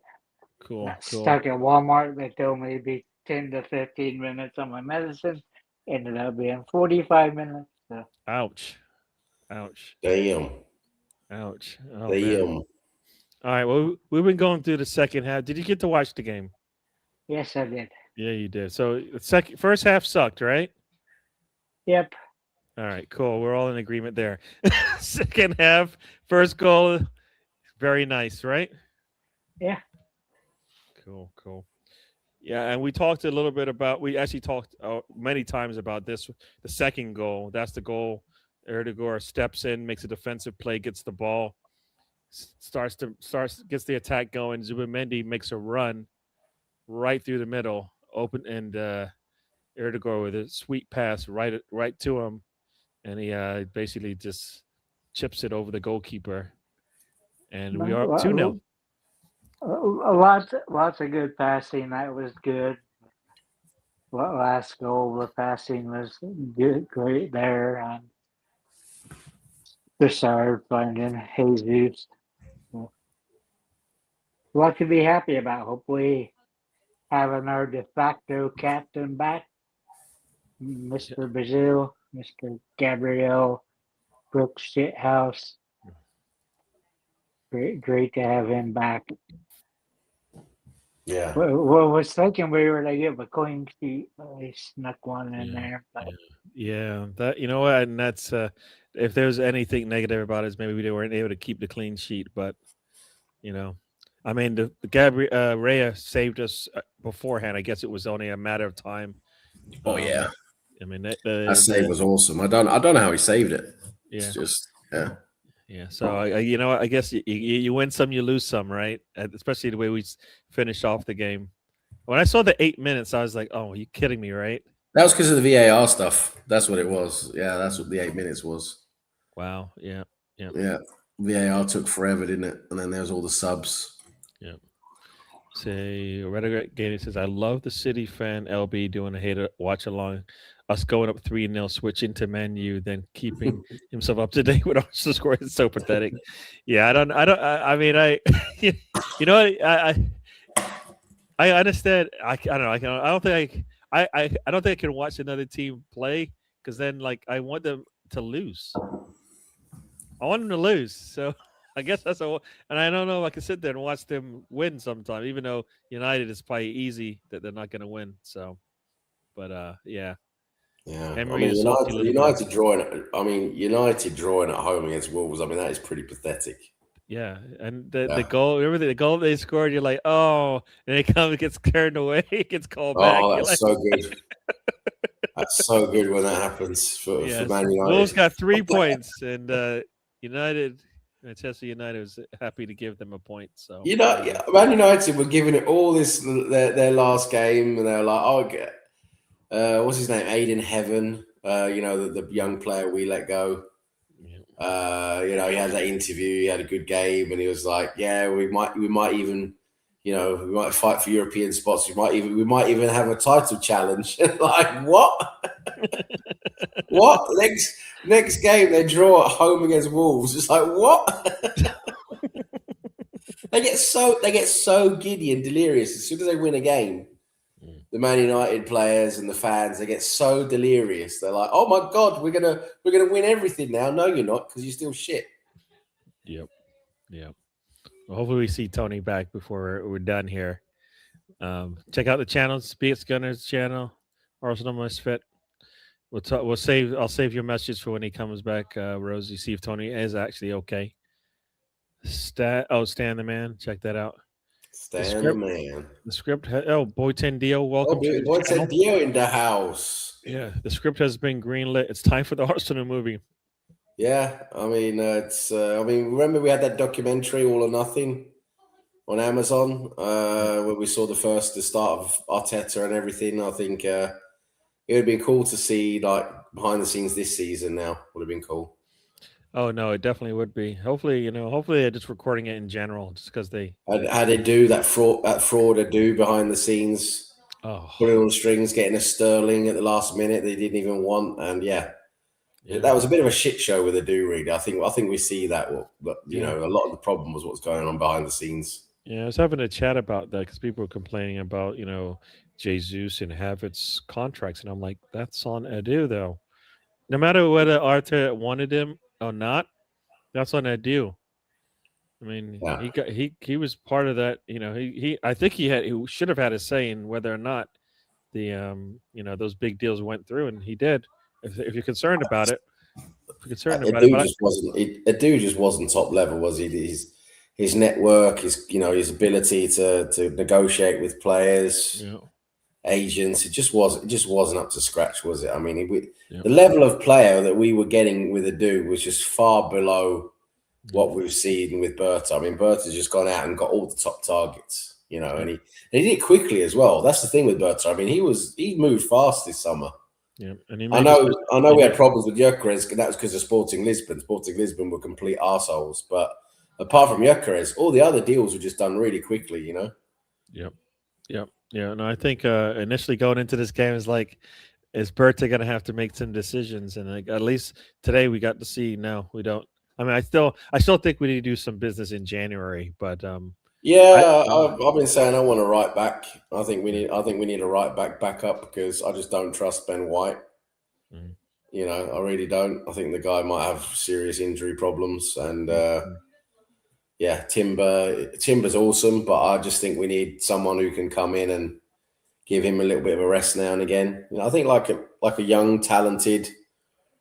Cool, Got cool. stuck at Walmart. They told me it'd be 10 to 15 minutes on my medicine. Ended up being 45 minutes. So. Ouch. Ouch. Damn. Ouch. Oh man. Damn. All right. Well, we've been going through the second half. Did you get to watch the game? Yes, I did. Yeah, you did. So the first half sucked, right? Yep. All right, cool. We're all in agreement there. Second half, first goal, very nice, right? Yeah. Cool, cool. Yeah, and we talked a little bit about. We actually talked many times about this. The second goal, that's the goal. Erdogan steps in, makes a defensive play, gets the ball, gets the attack going. Zubamendi makes a run right through the middle, open, and Erdogan with a sweet pass right to him, and he basically just chips it over the goalkeeper, and we are up 2-0. Lots of good passing. That was good. Last goal, the passing was good, great there. And Bessard finding Jesus. A lot to be happy about. Hopefully, having our de facto captain back, Mr. Brazil, Mr. Gabriel Brooks Shithouse. Great to have him back. Yeah. Well, was thinking we were to give a clean sheet, but they snuck one in there. But Yeah, that you know what, and that's if there's anything negative about it, is maybe we weren't able to keep the clean sheet. But you know, I mean, the Gabriel Rhea saved us beforehand. I guess it was only a matter of time. Oh yeah. I mean, That save was awesome. I don't know how he saved it. Yeah. It's just yeah. Yeah. So you know, I guess you win some, you lose some, right? Especially the way we finished off the game. When I saw the 8 minutes, I was like, "Oh, are you kidding me?" Right? That was because of the VAR stuff. That's what it was. Yeah, that's what the 8 minutes was. Wow. Yeah. Yeah. Yeah. VAR took forever, didn't it? And then there's all the subs. Yeah. Say Rediger Gator says, I love the City fan LB doing a hater watch along, us going up 3-0, switching to menu, then keeping himself up to date with Arsenal score. It's so pathetic. Yeah, I mean, you know what, I understand. I don't know. I don't think I don't think I can watch another team play, because then like I want them to lose. I want them to lose. So I guess that's and I don't know if I can sit there and watch them win sometime, even though United is probably easy that they're not going to win. So, but yeah. Yeah, Emery I mean, is salty little man. United drawing at home against Wolves. I mean, that is pretty pathetic. Yeah, and the goal, remember the goal they scored? You're like, oh, and it gets turned away, it gets called back. Oh, that's so good. That's so good when that happens for Man United. Wolves got 3 points, and Manchester United was happy to give them a point. So Man United were giving it all this their last game, and they were like, "Oh, what's his name? Aiden Heaven, the young player we let go. He had that interview. He had a good game, and he was like, "Yeah, we might even, we might fight for European spots. We might even have a title challenge." Like what? What? Next game they draw at home against Wolves. It's like what? They get so giddy and delirious as soon as they win a game. The Man United players and the fans, they get so delirious. They're like, "Oh my God, we're gonna win everything now." No, you're not, because you're still shit. Yep. Well, hopefully we see Tony back before we're done here. Check out the channel, Speaks Gunners channel, Arsenal Misfit. I'll save your message for when he comes back, Rosie. See if Tony is actually okay. Stan the man. Check that out. Stan the man. The script. Boy Tendio, welcome to the Boy channel. Tendio in the house. Yeah, the script has been greenlit. It's time for the Arsenal movie. Yeah, I mean, remember we had that documentary, All or Nothing, on Amazon, where we saw the start of Arteta and everything. I think, it would have been cool to see like behind the scenes this season. Now would have been cool. Oh no, it definitely would be. Hopefully, hopefully they're just recording it in general, just because they. How they do that fraud they do behind the scenes, Oh, pulling on the strings, getting a Sterling at the last minute they didn't even want, and yeah, that was a bit of a shit show with the do-read. I think we see that, but Yeah. a lot of the problem was what's going on behind the scenes. yeah. I was having a chat about that because people were complaining about Jesus and Havertz's contracts, and I'm like, that's on Edu though. No matter whether Arthur wanted him or not, that's on Edu. I mean, Yeah. he was part of that. He I think he should have had a say in whether or not the those big deals went through, and he did. If you're concerned about it, A dude just wasn't top level, was he? His network, his ability to negotiate with players, agents, it just wasn't up to scratch, was it? I mean, the level of player that we were getting with Adu was just far below what we've seen with Berta. I mean, Berta's just gone out and got all the top targets, and he did it quickly as well. That's the thing with Berta. I mean, he moved fast this summer. Yeah, and I know we had problems with Gyökeres, and that was because of Sporting Lisbon. Sporting Lisbon were complete arseholes. But apart from Gyökeres, all the other deals were just done really quickly, Yep. Yeah. No, I think initially going into this game is like, is Berta going to have to make some decisions? And like, at least today we got to see. No, we don't. I mean, I still think we need to do some business in January, but I've been saying I want a right back. I think we need a right back up because I just don't trust Ben White. I really don't. I think the guy might have serious injury problems, and Timber's awesome, but I just think we need someone who can come in and give him a little bit of a rest now and again. I think like a young, talented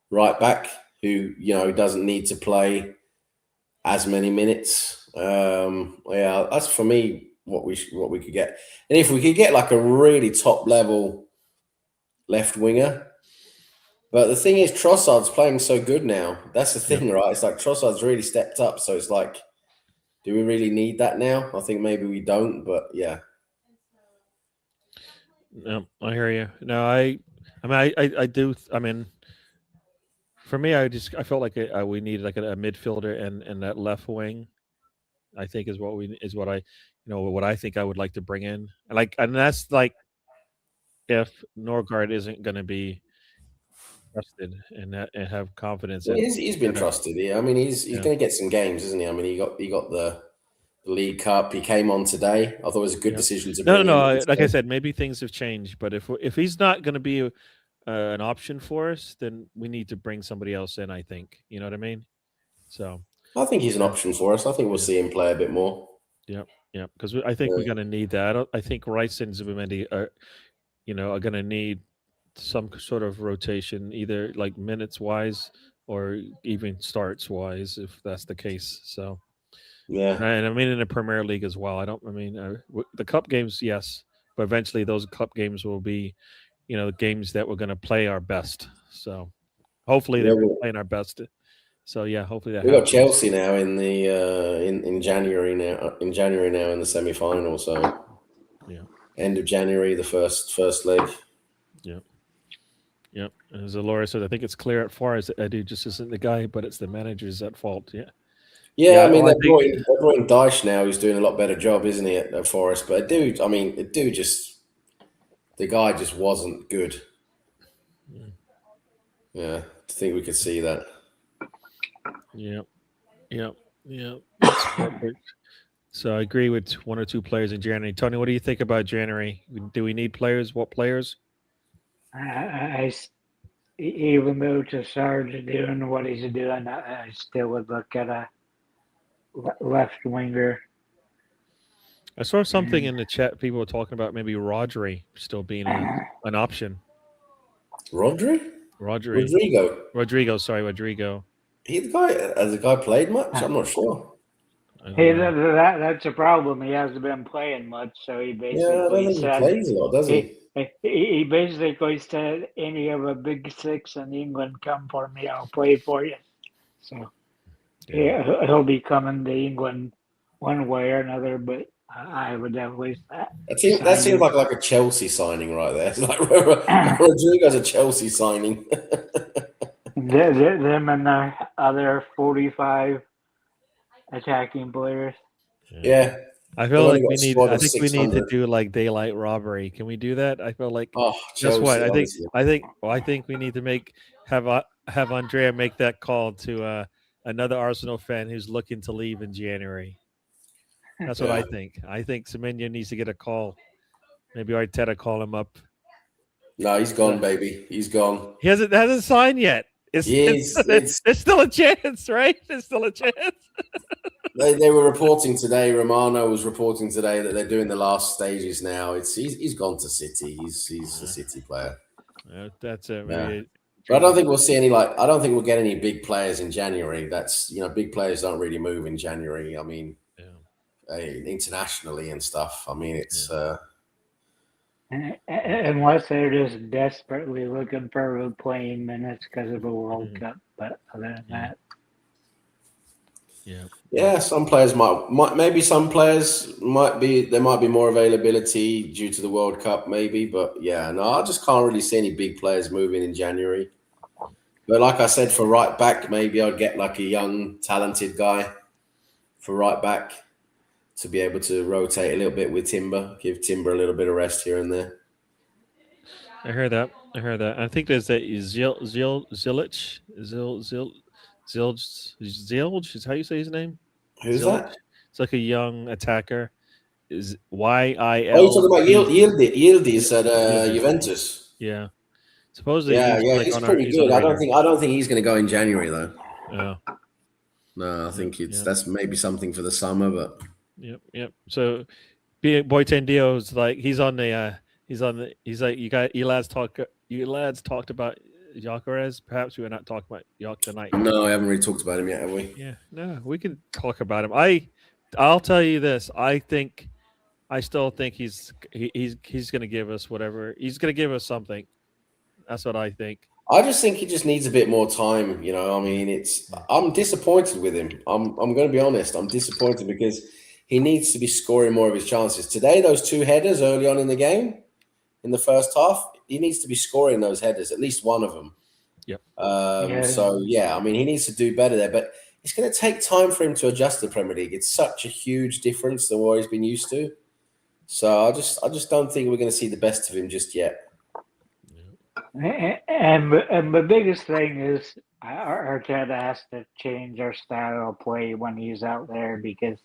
right back who doesn't need to play as many minutes. That's for me what we could get, and if we could get like a really top level left winger. But the thing is, Trossard's playing so good now. That's the thing, right? It's like Trossard's really stepped up, so it's like, do we really need that now? I think maybe we don't, but yeah. No, I hear you. No, I mean, I do. I mean, for me, I felt like we needed like a midfielder and that left wing. I think is what I think I would like to bring in, and that's like if Norgard isn't going to be trusted and have confidence Well, in. he's been trusted. Yeah, I mean, he's going to get some games, isn't he? I mean, he got the League Cup. He came on today. I thought it was a good decision to bring him. Like I said, maybe things have changed, but if he's not going to be an option for us, then we need to bring somebody else in. I think you know what I mean. So I think he's an option for us. I think we'll see him play a bit more. Yeah, because I think we're going to need that. I think Rice and Zubimendi are going to need some sort of rotation, either like minutes wise or even starts wise, if that's the case. So yeah, and I mean in the Premier League as well. The cup games, yes, but eventually those cup games will be, games that we're going to play our best. So hopefully they're playing our best. So yeah, hopefully that. We got Chelsea now in the in January now. In January now in the semi-final. So end of January, the first leg. Yep. As Laura said, I think it's clear at far as Edu just isn't the guy, but it's the manager's at fault. Yeah, I mean, they're brought in Dyche now. He's doing a lot better job, isn't he, at Forest? But the guy just wasn't good. Yeah, I think we could see that. Yep. That's perfect. So I agree with one or two players in January. Tony, what do you think about January? Do we need players? What players? Even though Trossard's doing what he's doing, I still would look at a left winger. I saw something in the chat. People were talking about maybe Rodri still being an option. Rodrigo. Has the guy played much? I'm not sure. That's a problem. He hasn't been playing much, so he basically I don't think he plays a lot, does he? He basically said, "Any of a big six in England, come for me. I'll play for you." So he'll be coming to England one way or another. But I would definitely. That seems like a Chelsea signing right there. It's like Rodrigo's a Chelsea signing. Them and the other 45 attacking players. Yeah. I They've feel only like got we a need. squad I of think we need to 600. do like daylight robbery. Can we do that? I feel like. Oh, Guess what? Chelsea, honestly. I think we need to have Andrea make that call to another Arsenal fan who's looking to leave in January. That's what I Yeah. think. I think Semenya needs to get a call. Maybe Arteta call him up. No, he's gone, baby. He's gone. He hasn't signed yet. There's still a chance, right? There's still a chance. They were reporting today. Romano was reporting today that they're doing the last stages now. He's gone to City. He's a City player. That's it. Yeah. But I don't think we'll see any I don't think we'll get any big players in January. That's big players don't really move in January. I mean, internationally and stuff. I mean, it's unless they're just desperately looking for playing minutes because of the World Cup. But other than that, some players might maybe some players might be there might be more availability due to the World Cup, maybe. But I just can't really see any big players moving in January. But like I said, for right back, maybe I'd get like a young, talented guy for right back to be able to rotate a little bit with Timber, give Timber a little bit of rest here and there. I heard that. I think there's that Zilic. Zilch is how you say his name. Who's Zilic? that? It's like a young attacker. Is YIL? Oh, you're talking about Yildiz at Juventus. Yeah. Supposedly, he's pretty good. I don't think he's going to go in January though. Yeah. No, I think that's maybe something for the summer, but. Yep. So, Boyten Dio's like he's like you lads talked about Gyökeres. Perhaps we were not talking about Gyökeres tonight. No, I haven't really talked about him yet, have we? Yeah, no, we can talk about him. I'll tell you this. I still think he's going to give us whatever. He's going to give us something. That's what I think. I just think he just needs a bit more time. I mean, I'm disappointed with him. I'm going to be honest. I'm disappointed because he needs to be scoring more of his chances. Today, those two headers early on in the game, in the first half, he needs to be scoring those headers, at least one of them. Yep. So, I mean, he needs to do better there. But it's going to take time for him to adjust to the Premier League. It's such a huge difference than what he's been used to. So I just don't think we're going to see the best of him just yet. And the biggest thing is Arteta has to change our style of play when he's out there because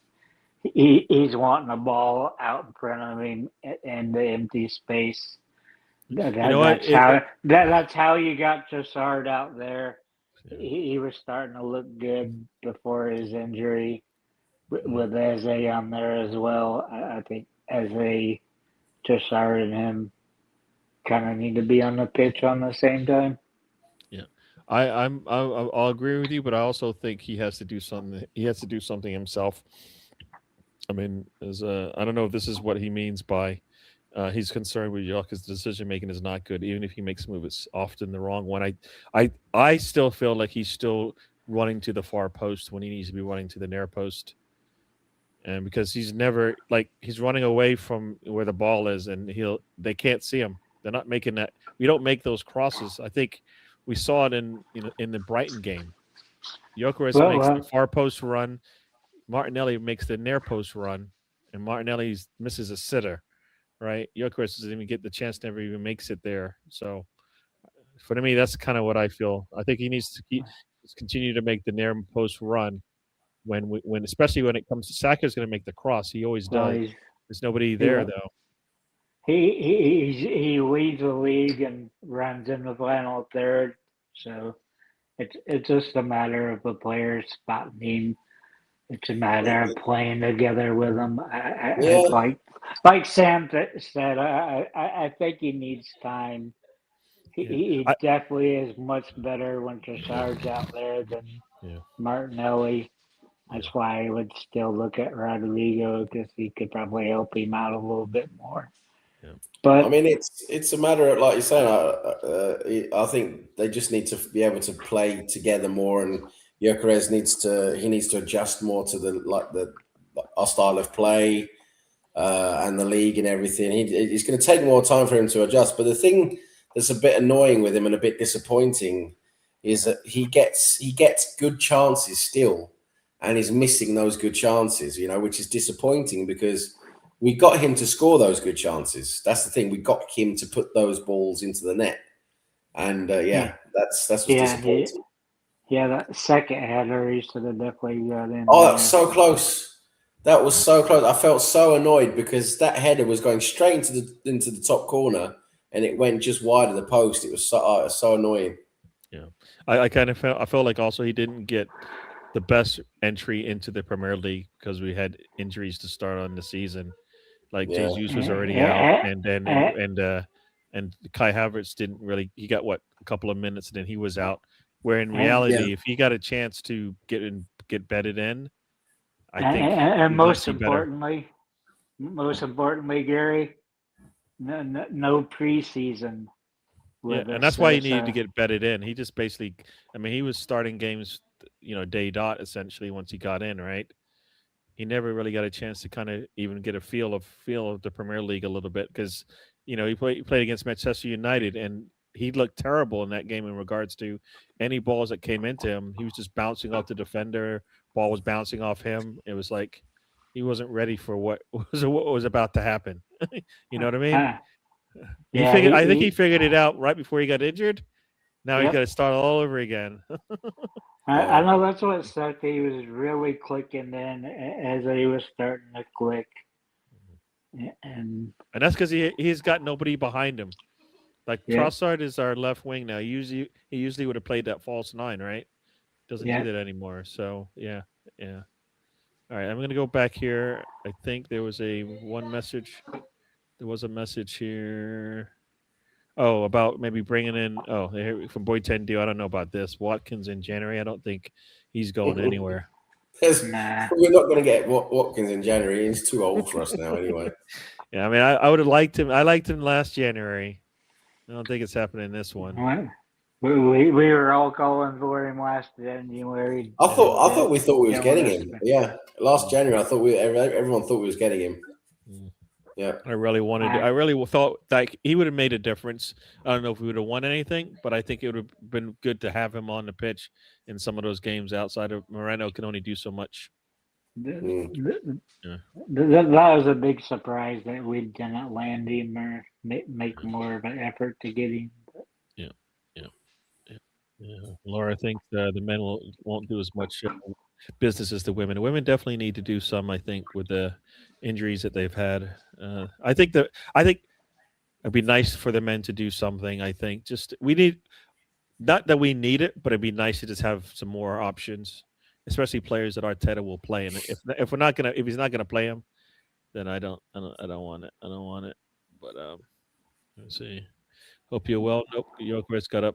he's wanting the ball out in front of him in the empty space. That's how you got Trossard out there. He was starting to look good before his injury with Eze on there as well. I think Eze, Trossard, and him kind of need to be on the pitch on the same time. Yeah, I'll agree with you, but I also think he has to do something. He has to do something himself. I mean, I don't know if this is what he means by he's concerned with Gyökeres' decision making is not good, even if he makes a move, it's often the wrong one. I still feel like he's still running to the far post when he needs to be running to the near post. And because he's never he's running away from where the ball is, and they can't see him. They're not making that. We don't make those crosses. I think we saw it in the Brighton game. Gyökeres makes the far post run. Martinelli makes the near post run, and Martinelli misses a sitter. Right? Gyökeres doesn't even get the chance. Never even makes it there. So, for me, that's kind of what I feel. I think he needs to continue to make the near post run. When especially when it comes to Saka's going to make the cross, he always does. There's nobody there though. He leads the league and runs in the final third, so it's just a matter of the players spotting him. It's a matter of playing together with them. Like Sam said, I think he needs time. He definitely is much better when Trossard's out there than Martinelli. That's why I would still look at Rodrigo because he could probably help him out a little bit more. Yeah. But I mean, it's a matter of, like you're saying. I think they just need to be able to play together more, and Gyökeres needs to adjust more to our style of play. and the league and everything. It's going to take more time for him to adjust. But the thing that's a bit annoying with him and a bit disappointing is that he gets good chances still, and he's missing those good chances. Which is disappointing because we got him to score those good chances. That's the thing. We got him to put those balls into the net, and that's what's disappointing. That second header he should have definitely got in. Oh, that was so close. That was so close. I felt so annoyed because that header was going straight into the top corner, and it went just wide of the post. It was so annoying. Yeah, I kind of felt like also he didn't get the best entry into the Premier League because we had injuries to start on the season. Like Jesus was already out, and then and Kai Havertz didn't really. He got a couple of minutes, and then he was out. Where in reality, if he got a chance to get bedded in, I think and most importantly, Gary, no preseason. And that's why he needed to get bedded in. He just basically, he was starting games, day dot essentially once he got in, right? He never really got a chance to kind of even get a feel of the Premier League a little bit because, he played against Manchester United and he looked terrible in that game in regards to any balls that came into him. He was just bouncing off the defender. Ball was bouncing off him. It was like he wasn't ready for what was about to happen. You know what I mean? I think he figured it out right before he got injured. Now he's got to start all over again. I know that's what sucked. He was really clicking in as he was starting to click, and that's because he's got nobody behind him. Like Trossard is our left wing now. He usually would have played that false 9, right? Doesn't do that anymore. So yeah. All right, I'm gonna go back here. I think there was one message. There was a message here. Oh, about maybe bringing in. Oh, from Boy 10 Deal. I don't know about this. Watkins in January. I don't think he's going anywhere. We're not going to get Watkins in January. He's too old for us now, anyway. Yeah, I would have liked him. I liked him last January. I don't think it's happening this one. We were all calling for him last January. I thought we was getting him. Yeah, last January I thought everyone thought we was getting him. Yeah, I really thought that he would have made a difference. I don't know if we would have won anything, but I think it would have been good to have him on the pitch in some of those games. Outside of Moreno, can only do so much. That was a big surprise that we didn't land him or make more of an effort to get him. Yeah. Laura thinks the men won't do as much business as the women. The women definitely need to do some. I think with the injuries that they've had, I think it'd be nice for the men to do something. I think we need, not that we need it, but it'd be nice to just have some more options, especially players that Arteta will play. And if he's not gonna play him, then I don't want it. I don't want it. But let's see. Hope you're well. Nope, Jokeris got to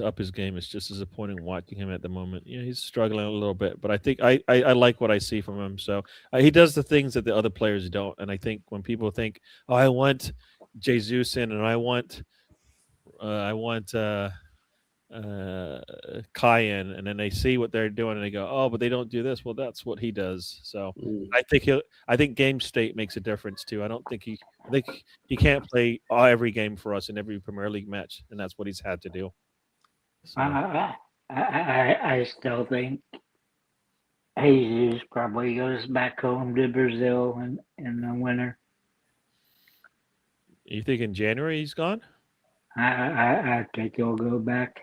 up his game. It's just disappointing watching him at the moment. Yeah, he's struggling a little bit, but I think I like what I see from him. So he does the things that the other players don't. And I think when people think, "Oh, I want Jesus in, and I want Kai in," and then they see what they're doing and they go, "Oh, but they don't do this." Well, that's what he does. So I think game state makes a difference too. I think he can't play every game for us in every Premier League match, and that's what he's had to do. So. I still think Jesus probably goes back home to Brazil in the winter. You think in January he's gone? I think he'll go back.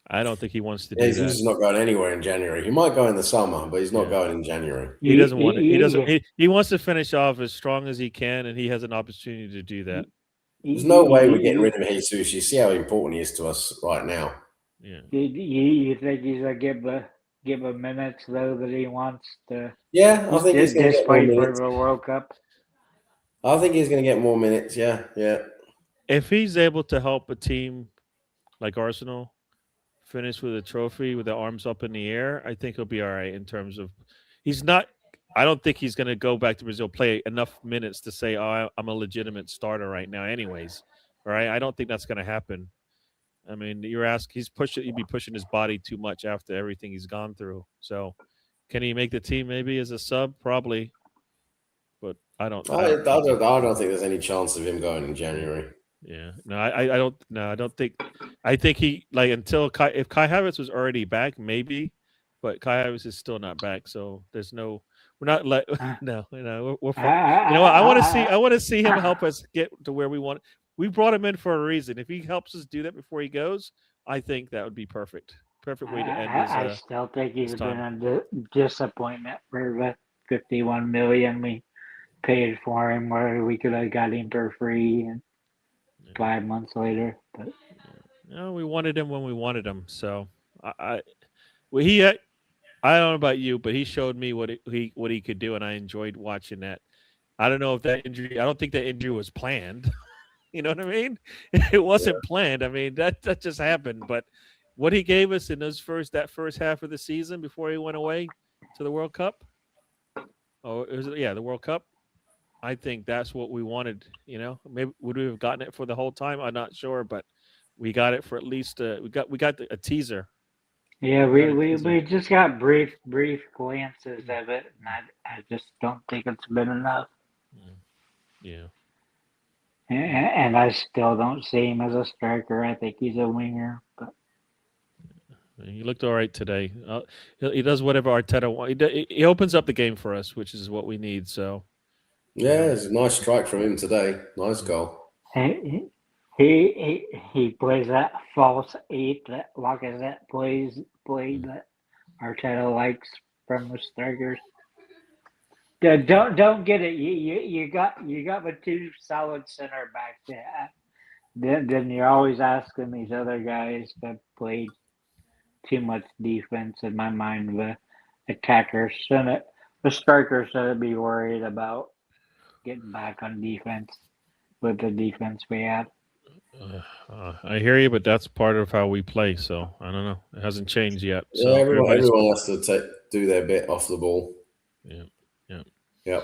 I don't think he wants to do that. He's not going anywhere in January. He might go in the summer, but he's not going in January. He doesn't want it. He doesn't. He wants to finish off as strong as he can, and he has an opportunity to do that. There's no way we're getting rid of Jesus. You see how important he is to us right now. Yeah. You think he's gonna give a minutes though that he wants to? Yeah, I think he's going to play for the World Cup. I think he's going to get more minutes. Yeah. If he's able to help a team like Arsenal finish with a trophy with the arms up in the air, I think he'll be all right in terms of. He's not. I don't think he's going to go back to Brazil, play enough minutes to say, "Oh, I'm a legitimate starter right now." Anyways, all right. I don't think that's going to happen. I mean, he'd be pushing his body too much after everything he's gone through. So, can he make the team maybe as a sub? Probably. but I don't. I don't think there's any chance of him going in January. Yeah, no, I don't. No, I don't think. I think he until if Kai Havertz was already back, maybe, but Kai Havertz is still not back, so there's no. We're not let. Uh, No, we're I, for. You know what? I want to see. I, I want to see him help I, us get to where we want. We brought him in for a reason. If he helps us do that before he goes, I think that would be perfect. Perfect way to end I still think his he's been time. a disappointment for the 51 million we paid for him, where we could have got him for free and Yeah. 5 months later. But No, we wanted him when we wanted him. So I well, he I don't know about you, but he showed me what he could do, and I enjoyed watching that. I don't know if that injury. I don't think that injury was planned. You know what I mean? It wasn't planned. I mean that just happened. But what he gave us in that first half of the season before he went away to the World Cup. Oh, the World Cup. I think that's what we wanted. Maybe would we have gotten it for the whole time? I'm not sure, but we got it for at least. We got a teaser. yeah, We got a teaser. we just got brief glances of it, and I just don't think it's been enough. Yeah. And I still don't see him as a striker. I think he's a winger. But He looked all right today. He does whatever Arteta wants. He opens up the game for us, which is what we need. So Yeah, it's a nice strike from him today. Nice goal. he plays that false eight that Lacazette played that Arteta likes from the strikers. Yeah, don't get it. You got the two solid center backs. Yeah. Then you're always asking these other guys to play too much defense. In my mind, the attackers shouldn't, the strikers shouldn't be worried about getting back on defense with the defense we have. I hear you, but that's part of how we play. So I don't know. It hasn't changed yet. Yeah, So everyone everybody's has to do their bit off the ball. yeah, yeah. Yep.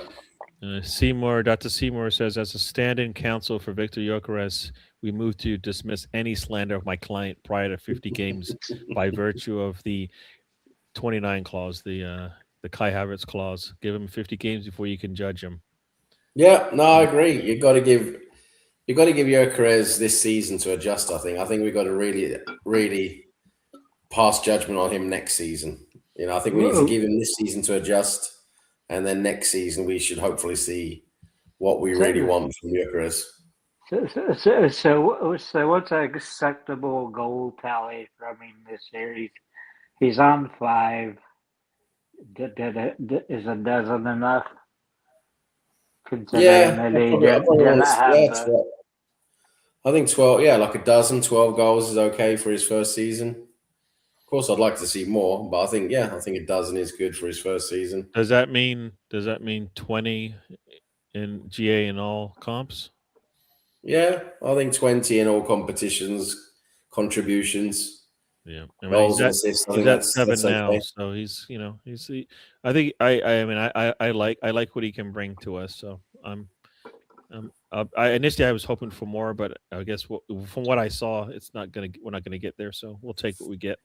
Dr. Seymour says, as a stand-in counsel for Victor Gyökeres, we move to dismiss any slander of my client prior to 50 games by virtue of the 29 clause, the Kai Havertz clause. Give him 50 games before you can judge him. Yeah, no, I agree. You've got to give Gyökeres this season to adjust. I think we've got to really pass judgment on him next season. I think we need to give him this season to adjust, and then next season we should hopefully see what we really want from Gyökeres. So what's an acceptable goal tally from him this year? He's on 5. Is a dozen enough? Considering that he didn't have I think 12. Yeah, like a dozen, 12 goals is okay for his first season. Of course, I'd like to see more, but I think a dozen is good for his first season. Does that mean 20 in GA in all comps? Yeah, I think 20 in all competitions, contributions. Yeah, goals and assists. I think that's that's 7 now, okay. so I think I like what he can bring to us. So initially I was hoping for more, but I guess from what I saw, we're not gonna get there. So we'll take what we get.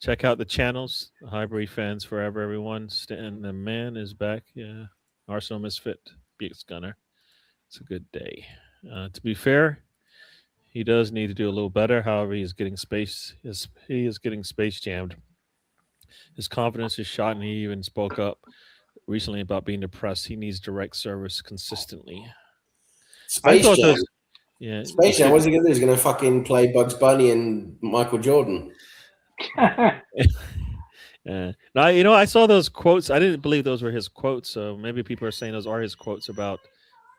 Check out the channels, Highbury fans forever, everyone. Stan the man is back. Yeah, Arsenal misfit, Beaks Gunner. It's a good day. To be fair, he does need to do a little better. However, he is getting space jammed. His confidence is shot, and he even spoke up recently about being depressed. He needs direct service consistently. Space Jam. Yeah. Space Jam. What's he gonna do? He's gonna fucking play Bugs Bunny and Michael Jordan. Now, I saw those quotes. I didn't believe those were his quotes. So maybe people are saying those are his quotes about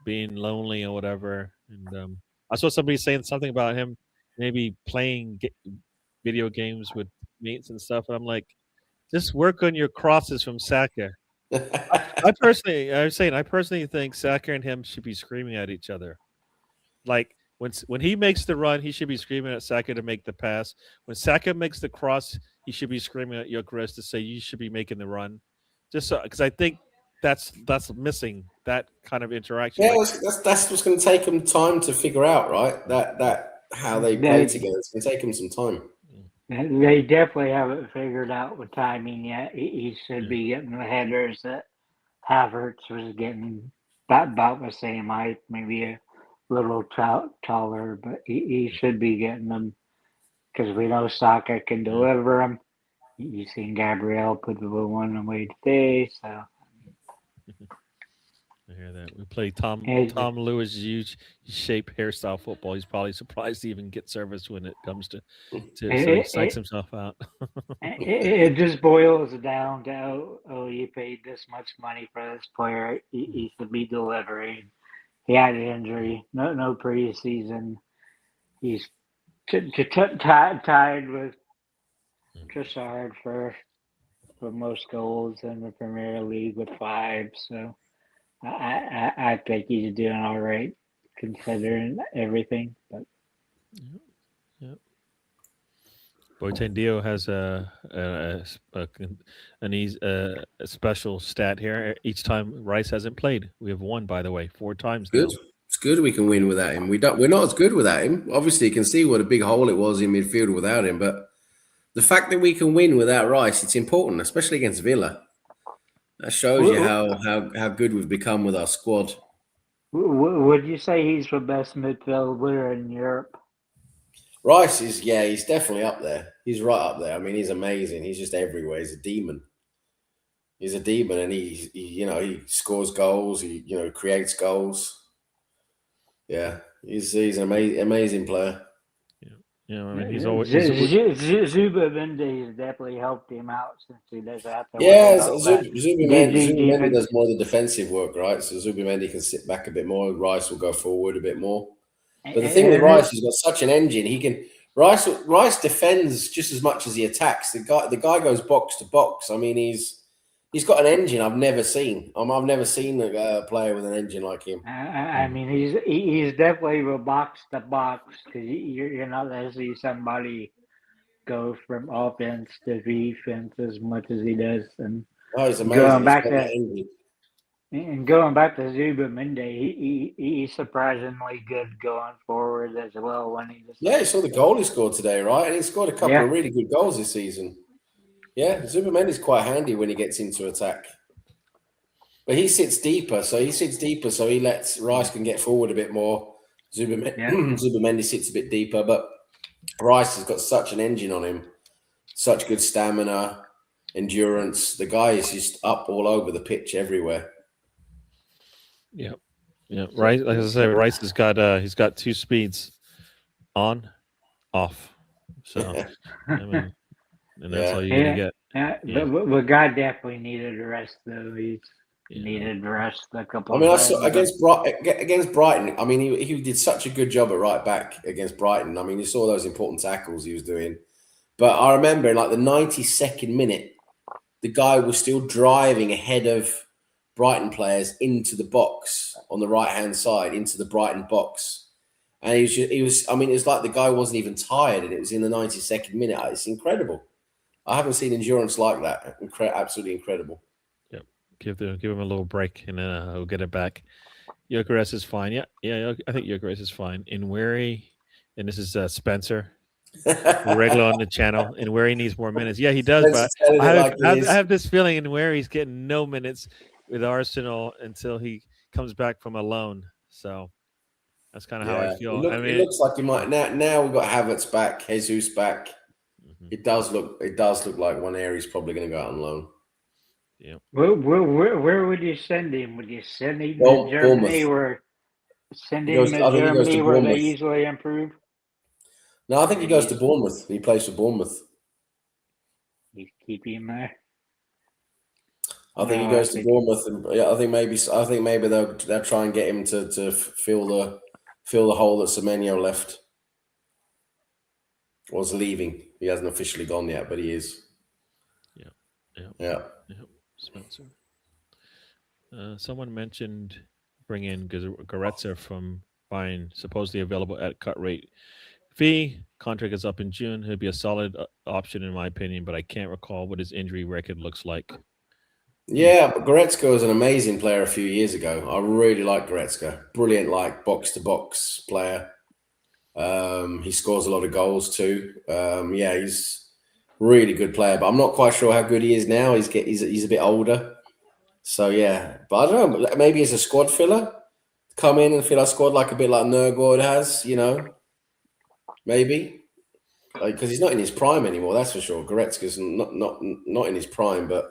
being lonely or whatever. And I saw somebody saying something about him maybe playing video games with mates and stuff. And I'm like, just work on your crosses from Saka. I personally think Saka and him should be screaming at each other. Like when he makes the run, he should be screaming at Saka to make the pass. When Saka makes the cross, he should be screaming at Gyökeres to say you should be making the run. Just so, because I think that's missing that kind of interaction. Yeah, that's what's going to take them time to figure out, right? That how they play together. It's going to take them some time. They definitely haven't figured out the timing yet. He should be getting the headers that Havertz was getting about the same height, maybe a little taller, but he should be getting them because we know Saka can deliver them. You seen Gabriel put the one away today, so. I hear that. We play Tom It- Lewis huge shape hairstyle football. He's probably surprised to even get service when it comes to so he psychs himself out. It just boils down to, oh, you paid this much money for this player. He should be delivering. He had an injury, no preseason. He's tied with Trossard for most goals in the Premier League with 5. So I think he's doing all right considering everything. But Yep. Boytendio has a special stat here. Each time Rice hasn't played, we have won. By the way, 4 times now. Good. It's good we can win without him. We're not as good without him. Obviously, you can see what a big hole it was in midfield without him. But the fact that we can win without Rice, it's important, especially against Villa. That shows you how good we've become with our squad. Would you say he's the best midfielder in Europe? Rice is, he's definitely up there. He's right up there. I mean, he's amazing. He's just everywhere. He's a demon. He's a demon, and he scores goals. He creates goals. Yeah, he's an amazing player. Yeah, I mean, he's always. Zubimendi has definitely helped him out since he doesn't have to. Yeah, Zubimendi does more of the defensive work, right? So Zubimendi can sit back a bit more. Rice will go forward a bit more. But the thing with Rice, he's got such an engine. Rice defends just as much as he attacks. The guy goes box to box. I mean, he's got an engine I've never seen. I've never seen a player with an engine like him. I mean, he's definitely a box to box because you're not going to see somebody go from offense to defense as much as he does. And he's amazing. Going back to Zubimendi, he's surprisingly good going forward as well. When you saw the goal he scored today, right? And he scored a couple of really good goals this season. Yeah, Zubimendi's quite handy when he gets into attack. But he sits deeper, so he lets Rice can get forward a bit more. Zubimendi sits a bit deeper, but Rice has got such an engine on him, such good stamina, endurance. The guy is just up all over the pitch everywhere. Yeah. Rice, like I said, Rice has got he's got 2 speeds, on, off. So I mean, and that's all you're gonna get. But God definitely needed a rest, though. He's needed rest a couple. I mean, I saw against Brighton. I mean, he did such a good job at right back against Brighton. I mean, you saw those important tackles he was doing. But I remember in like the 92nd minute, the guy was still driving ahead of Brighton players into the box on the right-hand side, into the Brighton box. And it was like the guy wasn't even tired, and it was in the 92nd minute. It's incredible. I haven't seen endurance like that. Absolutely incredible. Yep. Give him a little break, and then he'll get it back. Gyökeres is fine. Yeah. I think Gyökeres is fine. In Wary, and this is Spencer, regular on the channel, and where he needs more minutes. Yeah, he does, but I have this feeling in where he's getting no minutes with Arsenal until he comes back from a loan. So that's kind of how I feel. It looks like he might now. We've got Havertz back, Jesus back. Mm-hmm. It does look like one area he's probably going to go out on loan. Yeah. Where would you send him? Would you send him to Germany where they usually improve? No, I think he goes to Bournemouth. He plays for Bournemouth. You keep him there. I think he goes to Bournemouth, and I think maybe they'll try and get him to fill the hole that Semenyo left. Was leaving. He hasn't officially gone yet, but he is. Yeah. Spencer. Someone mentioned bring in Goretzka from Bayern, supposedly available at cut rate fee. Contract is up in June. He'd be a solid option in my opinion, but I can't recall what his injury record looks like. Yeah, Goretzka was an amazing player a few years ago. I really like Goretzka. Brilliant, like box-to-box player. He scores a lot of goals too. He's a really good player, but I'm not quite sure how good he is now. He's a bit older. So yeah, but I don't know. Maybe as a squad filler, come in and fill our squad like a bit like Nurgård has. Maybe because he's not in his prime anymore. That's for sure. Goretzka's not in his prime, but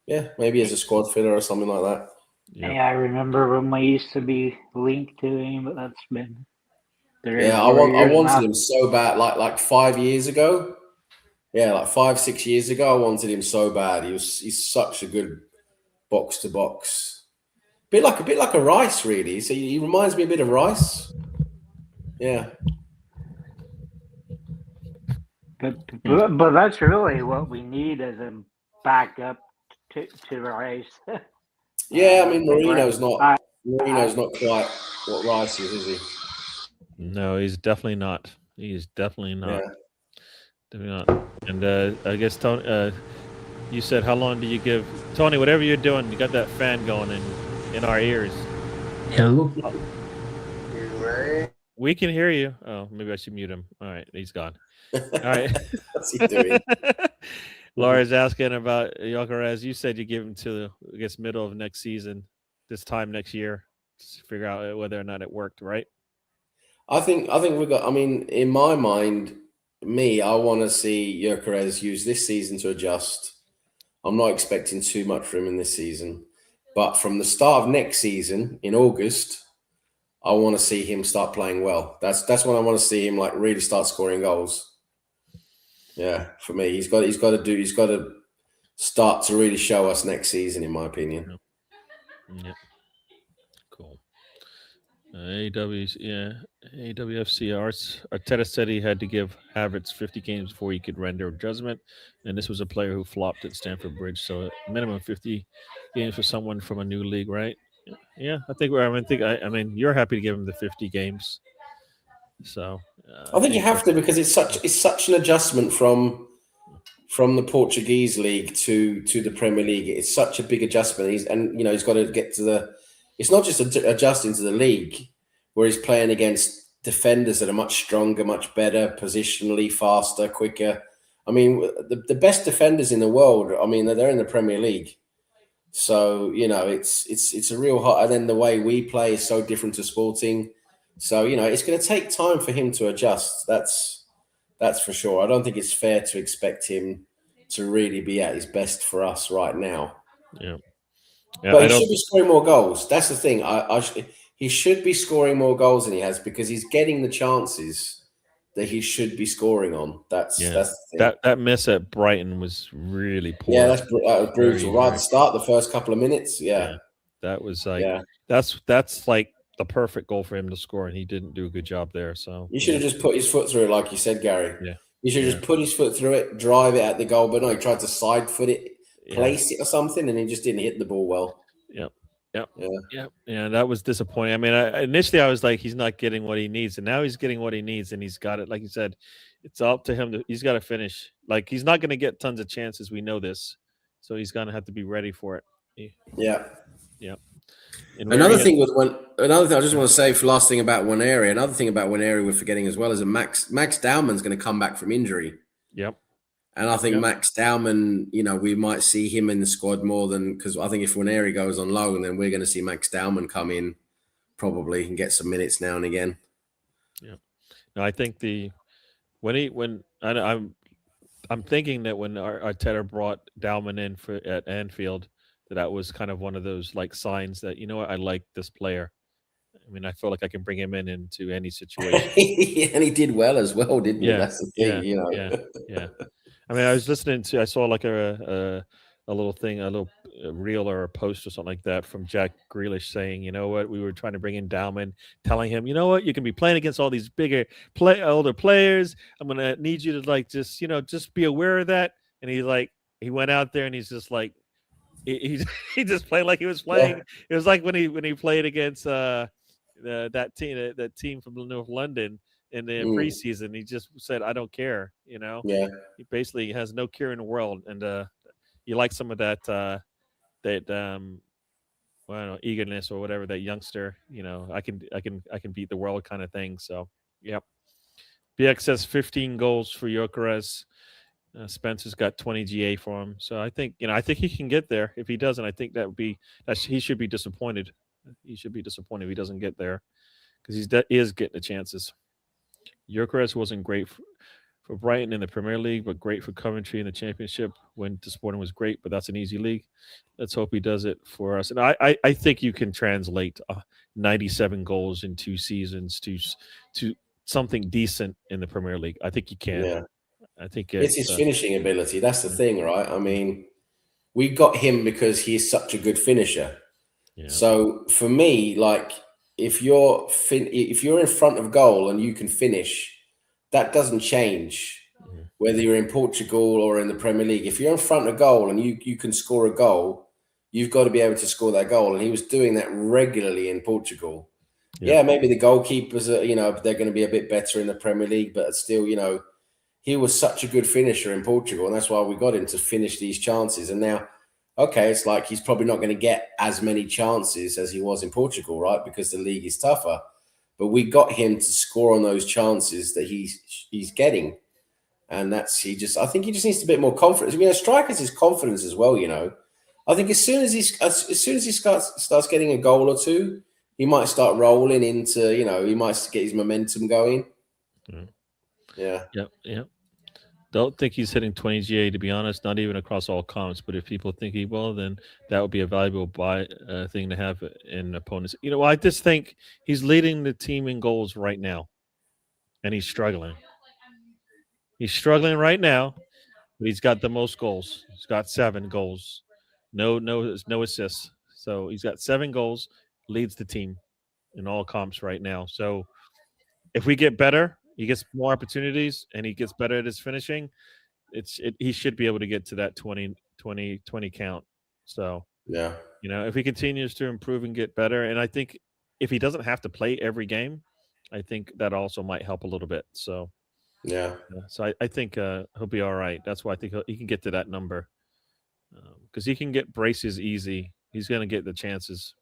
yeah, maybe as a squad filler or something like that. Yep. Yeah, I remember when we used to be linked to him, but that's been 3 Yeah, or 4 I years wanted now. him so bad. Like 5 years ago. Yeah, like 5-6 years ago, I wanted him so bad. He's such a good box to box. A bit like a Rice, really. So he reminds me a bit of Rice. Yeah. But that's really what we need as a backup to Rice. Yeah, I mean Like, Marino's not quite what Rice is he? No, he's definitely not. He's definitely not. Yeah. Definitely not. And I guess Tony, you said how long do you give Tony? Whatever you're doing, you got that fan going in our ears. Hello. We can hear you. Oh, maybe I should mute him. All right, he's gone. All right. What's he doing? Laura's asking about Gyökeres. You said you give him to I guess middle of next season, this time next year, to figure out whether or not it worked, right? I think we've got. I mean, in my mind, I want to see Gyökeres use this season to adjust. I'm not expecting too much from him in this season, but from the start of next season in August, I want to see him start playing well. That's when I want to see him like really start scoring goals. Yeah, for me, he's got to start to really show us next season, in my opinion. Yeah. Cool. AWFC Arteta said he had to give Havertz 50 games before he could render judgment, and this was a player who flopped at Stamford Bridge, so minimum 50 games for someone from a new league, right? Yeah, I think you're happy to give him the 50 games. So I think you have to because it's such an adjustment from the Portuguese league to the Premier League. It's such a big adjustment. He's got to get to the. It's not just adjusting to the league where he's playing against defenders that are much stronger, much better, positionally faster, quicker. I mean, the best defenders in the world. I mean, they're in the Premier League. So it's a real hot. And then the way we play is so different to Sporting. So it's going to take time for him to adjust. That's for sure. I don't think it's fair to expect him to really be at his best for us right now. Yeah, but he should be scoring more goals. That's the thing. He should be scoring more goals than he has because he's getting the chances that he should be scoring on. That's the thing. That miss at Brighton was really poor. Yeah, that was brutal. Right at the start, the first couple of minutes. Yeah. That was like that's like the perfect goal for him to score, and he didn't do a good job there. So he should have just put his foot through it, like you said, Gary. Yeah, he should have just put his foot through it, drive it at the goal, but no, he tried to side foot it, place it or something, and he just didn't hit the ball well. Yeah, that was disappointing. I mean, initially I was like, he's not getting what he needs, and now he's getting what he needs, and he's got it. Like you said, it's up to him. He's got to finish. Like he's not going to get tons of chances. We know this, so he's going to have to be ready for it. Yeah. Another thing I just want to say for last thing about Waneri. Another thing about Waneri we're forgetting as well is that Max Dowman's going to come back from injury. Yep. And I think Max Dowman, we might see him in the squad more than because I think if Waneri goes on loan, then we're going to see Max Dowman come in probably and get some minutes now and again. Yeah. No, I think I'm thinking that when Arteta brought Dowman in at Anfield, that was kind of one of those like signs that I like this player. I mean, I feel like I can bring him into any situation. And he did well as well, didn't he? That's the thing, Yeah. I mean, I saw like a little thing, a little reel or a post or something like that from Jack Grealish saying, you know what, we were trying to bring in Dowman, telling him, you know what, you can be playing against all these older players. I'm gonna need you to like just be aware of that. And he went out there and he's just like he just played like he was playing. It was like when he played against that team from North London in the preseason. He just said, I don't care, Yeah. He basically has no care in the world. And you like some of that eagerness or whatever, that youngster, I can beat the world kind of thing. So BX says 15 goals for Gyökeres. Spencer's got 20 GA for him, so I think I think he can get there. If he doesn't, I think he should be disappointed. He should be disappointed if he doesn't get there because is getting the chances. Gyökeres wasn't great for Brighton in the Premier League, but great for Coventry in the Championship. When to Sporting was great, but that's an easy league. Let's hope he does it for us. And I think you can translate 97 goals in 2 seasons to something decent in the Premier League. I think you can. Yeah. I think It's his finishing ability. That's the thing, right? I mean, we got him because he is such a good finisher. Yeah. So for me, like if you're in front of goal and you can finish, that doesn't change whether you're in Portugal or in the Premier League. If you're in front of goal and you can score a goal, you've got to be able to score that goal. And he was doing that regularly in Portugal. Yeah, maybe the goalkeepers are, they're going to be a bit better in the Premier League, but still, he was such a good finisher in Portugal, and that's why we got him to finish these chances. And now, okay, it's like he's probably not going to get as many chances as he was in Portugal, right? Because the league is tougher. But we got him to score on those chances that he's getting. And I think he just needs a bit more confidence. I mean, a striker's his confidence as well, I think as soon as he starts getting a goal or two, he might start rolling into, he might get his momentum going. Yeah. Yep. Don't think he's hitting 20 GA, to be honest, not even across all comps. But if people think he will, then that would be a valuable thing to have in opponents. I just think he's leading the team in goals right now, and he's struggling. He's struggling right now, but he's got the most goals. He's got 7 goals, no assists. So he's got 7 goals, leads the team in all comps right now. So if we get better, he gets more opportunities, and he gets better at his finishing. He should be able to get to that 20 count. So yeah, if he continues to improve and get better, and I think if he doesn't have to play every game, I think that also might help a little bit. So yeah. So I think he'll be all right. That's why I think he can get to that number because he can get braces easy. He's going to get the chances.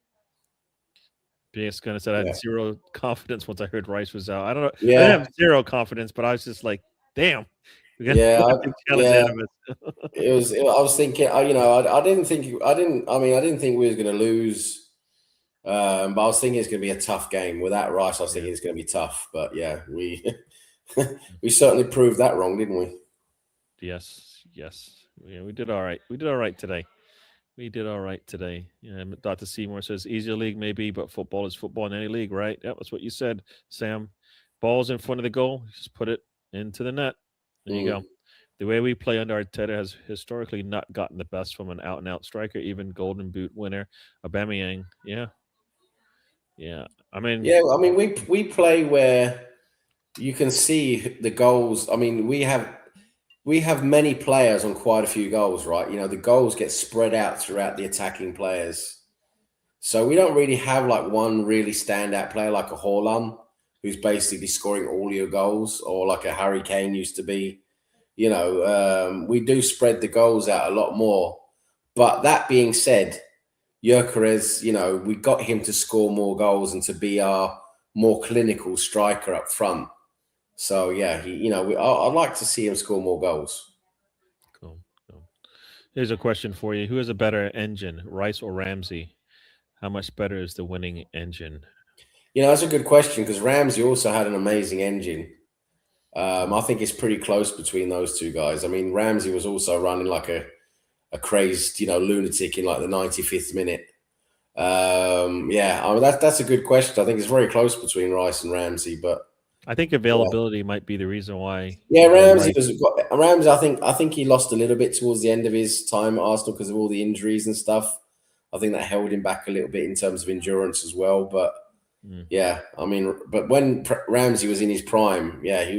BS going to say I had zero confidence once I heard Rice was out. I don't know. Yeah. I didn't have zero confidence, but I was just like, damn. I was thinking, I didn't think we was going to lose. But I was thinking it's going to be a tough game. Without Rice, I was thinking it's going to be tough. But yeah, we we certainly proved that wrong, didn't we? Yes. Yeah, we did all right. We did all right today. Dr. Seymour says easier league maybe, but football is football in any league, right? Yeah, that's what you said, Sam. Ball's in front of the goal, just put it into the net. There you go. The way we play under Arteta has historically not gotten the best from an out-and-out striker, even Golden Boot winner Aubameyang. Yeah. I mean, we play where you can see the goals. I mean, we have many players on quite a few goals, right? The goals get spread out throughout the attacking players. So we don't really have like one really standout player like a Haaland, who's basically scoring all your goals, or like a Harry Kane used to be. We do spread the goals out a lot more. But that being said, Gyökeres, we got him to score more goals and to be our more clinical striker up front. So yeah, I'd like to see him score more goals. Cool. Here's a question for you: who has a better engine, Rice or Ramsey? How much better is the winning engine? That's a good question because Ramsey also had an amazing engine. I think it's pretty close between those two guys. I mean, Ramsey was also running like a crazed, lunatic in like the 95th minute. That's a good question. I think it's very close between Rice and Ramsey, but I think availability might be the reason why. Yeah, Ramsey. I think he lost a little bit towards the end of his time at Arsenal because of all the injuries and stuff. I think that held him back a little bit in terms of endurance as well. But yeah, I mean, but when Ramsey was in his prime, he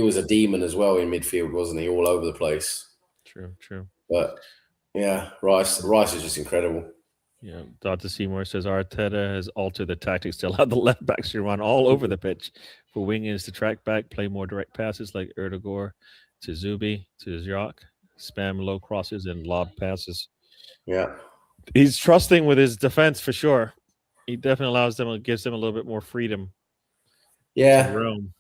was a demon as well in midfield, wasn't he? All over the place. True. But yeah, Rice is just incredible. Yeah, Dr. Seymour says Arteta has altered the tactics to allow the left backs to run all over the pitch. For wingers to track back, play more direct passes like Erdogan to Zubi to Jacques, spam low crosses and lob passes. Yeah, he's trusting with his defense for sure. He definitely gives them a little bit more freedom. Yeah, roam.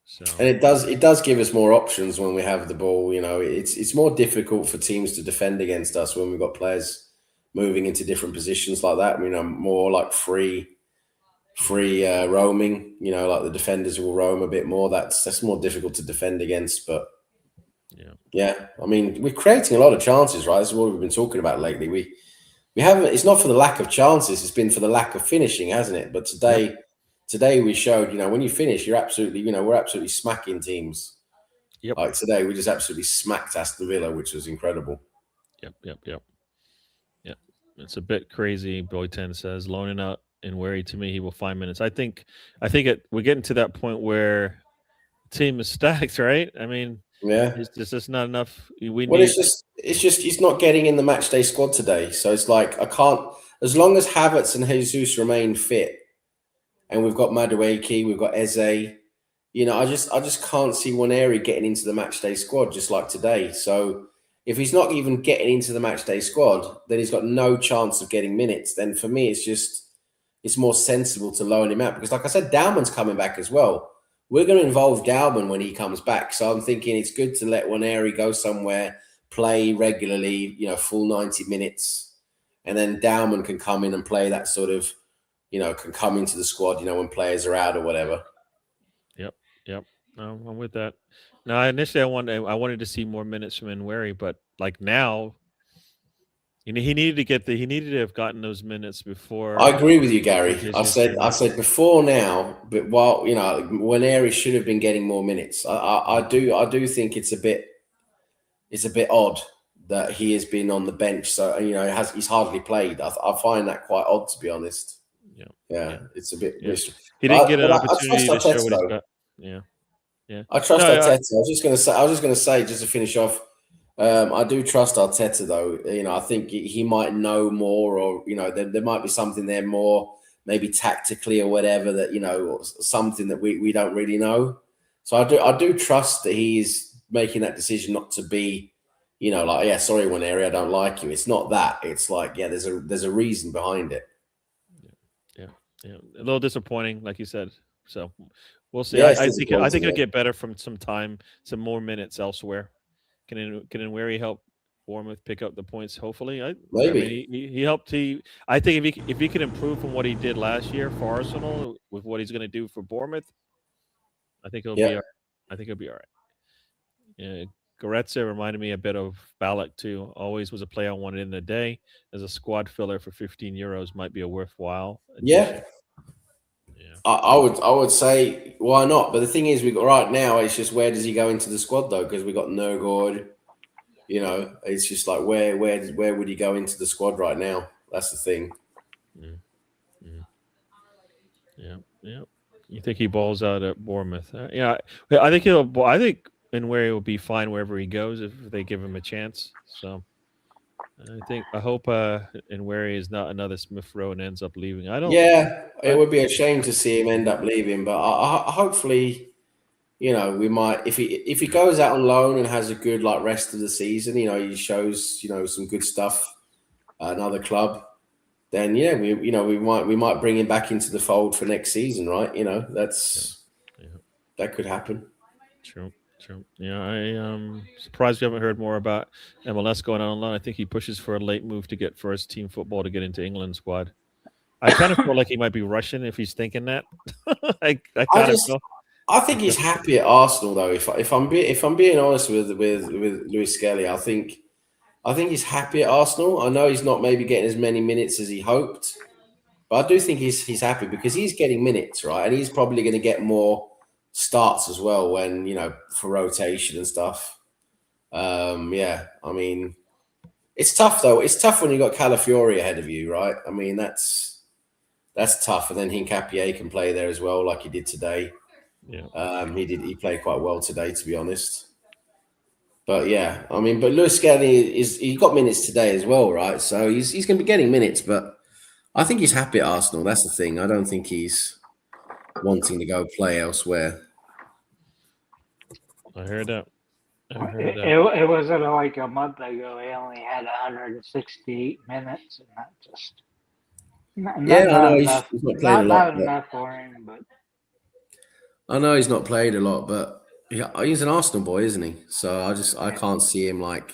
So And it does give us more options when we have the ball. You know, it's more difficult for teams to defend against us when we've got players moving into different positions like that. You know, more like free roaming. You know, like the defenders will roam a bit more. That's more difficult to defend against. But yeah, I mean, we're creating a lot of chances, right? This is what we've been talking about lately. We haven't. It's not for the lack of chances. It's been for the lack of finishing, hasn't it? But today we showed, you know, when you finish, you're absolutely, you know, we're absolutely smacking teams. Yep. Like today, we just absolutely smacked Aston Villa, which was incredible. Yep. It's a bit crazy. Boy 10 says loaning out and Wary to me, he will find minutes. I think we're getting to that point where the team is stacked, right? I mean, Yeah. it's just not enough. Well, it's just he's not getting in the match day squad today. So it's like I can't, as long as Havertz and Jesus remain fit, and we've got Madueke, we've got Eze. You know, I just can't see Waneri getting into the match day squad just like today. So if he's not even getting into the match day squad, then he's got no chance of getting minutes. Then for me, it's more sensible to loan him out because, like I said, Dowman's coming back as well. We're going to involve Dowman when he comes back. So I'm thinking it's good to let Waneri go somewhere, play regularly, you know, full 90 minutes, and then Dowman can come in and play that sort of, you know, can come into the squad, you know, when players are out or whatever. Yep. No, I'm with that. Now, initially, I wanted to see more minutes from Nweri, but like now, you know, he needed to have gotten those minutes before. I agree with you, Gary. Jesus I said before now, but while you know, Waneri should have been getting more minutes. I do think it's a bit odd that he has been on the bench. So you know, he's hardly played. I find that quite odd, to be honest. Yeah. It's a bit. Yeah. He didn't get an I opportunity trust to show Arteta, what he's though. got. Yeah. I trust No, Arteta. I was just going to say, just to finish off, I do trust Arteta, though. You know, I think he might know more, or you know, there might be something there more, maybe tactically or whatever that you know, or something that we don't really know. So I do trust that he's making that decision not to be, you know, like sorry, Waneri, I don't like you. It's not that. It's like there's a reason behind it. Yeah. A little disappointing, like you said. So we'll see. Yeah, I think it'll get better from some time, some more minutes elsewhere. Can Nweri help Bournemouth pick up the points? Hopefully, Maybe. I mean, he helped. I think if he can improve from what he did last year for Arsenal with what he's going to do for Bournemouth, I think it'll be. I think it'll be all right. Yeah, Goretzka reminded me a bit of Ballack too. Always was a player I wanted in the day. As a squad filler for €15 might be a worthwhile addition. Yeah. I would say why not? But the thing is, we got right now. It's just where does he go into the squad though? Because we got Nørgaard. You know, it's just like where would he go into the squad right now? That's the thing. Yeah. You think he balls out at Bournemouth? Yeah, I think he'll. I think Nweri will be fine wherever he goes if they give him a chance. So I hope Nweri is not another Smith Rowe and ends up leaving. I don't. Yeah, it would be a shame to see him end up leaving, but I hopefully, you know, we might if he goes out on loan and has a good like rest of the season, you know, he shows some good stuff at another club. Then we might bring him back into the fold for next season, right? You know, that could happen. True. Yeah, I'm surprised we haven't heard more about MLS going on online. I think he pushes for a late move to get first team football to get into England squad. I kind of feel like he might be Russian if he's thinking that. I think he's happy at Arsenal though. If I'm being honest with Luis Skelly, I think he's happy at Arsenal. I know he's not maybe getting as many minutes as he hoped, but I do think he's happy because he's getting minutes, right? And he's probably going to get more starts as well when, you know, for rotation and stuff. Yeah, I mean, it's tough though. It's tough when you got Calafiori ahead of you, right? I mean, that's tough. And then Hincapié can play there as well, like he did today. Yeah, he played quite well today, to be honest. But yeah, I mean, but Luis Skelly he got minutes today as well, right? So he's going to be getting minutes, but I think he's happy at Arsenal. That's the thing. I don't think he's wanting to go play elsewhere. I heard that. It wasn't like a month ago. He only had 168 minutes, and that just I know he's not playing a lot. Not enough for him, but I know he's not played a lot, but he's an Arsenal boy, isn't he? So I can't see him like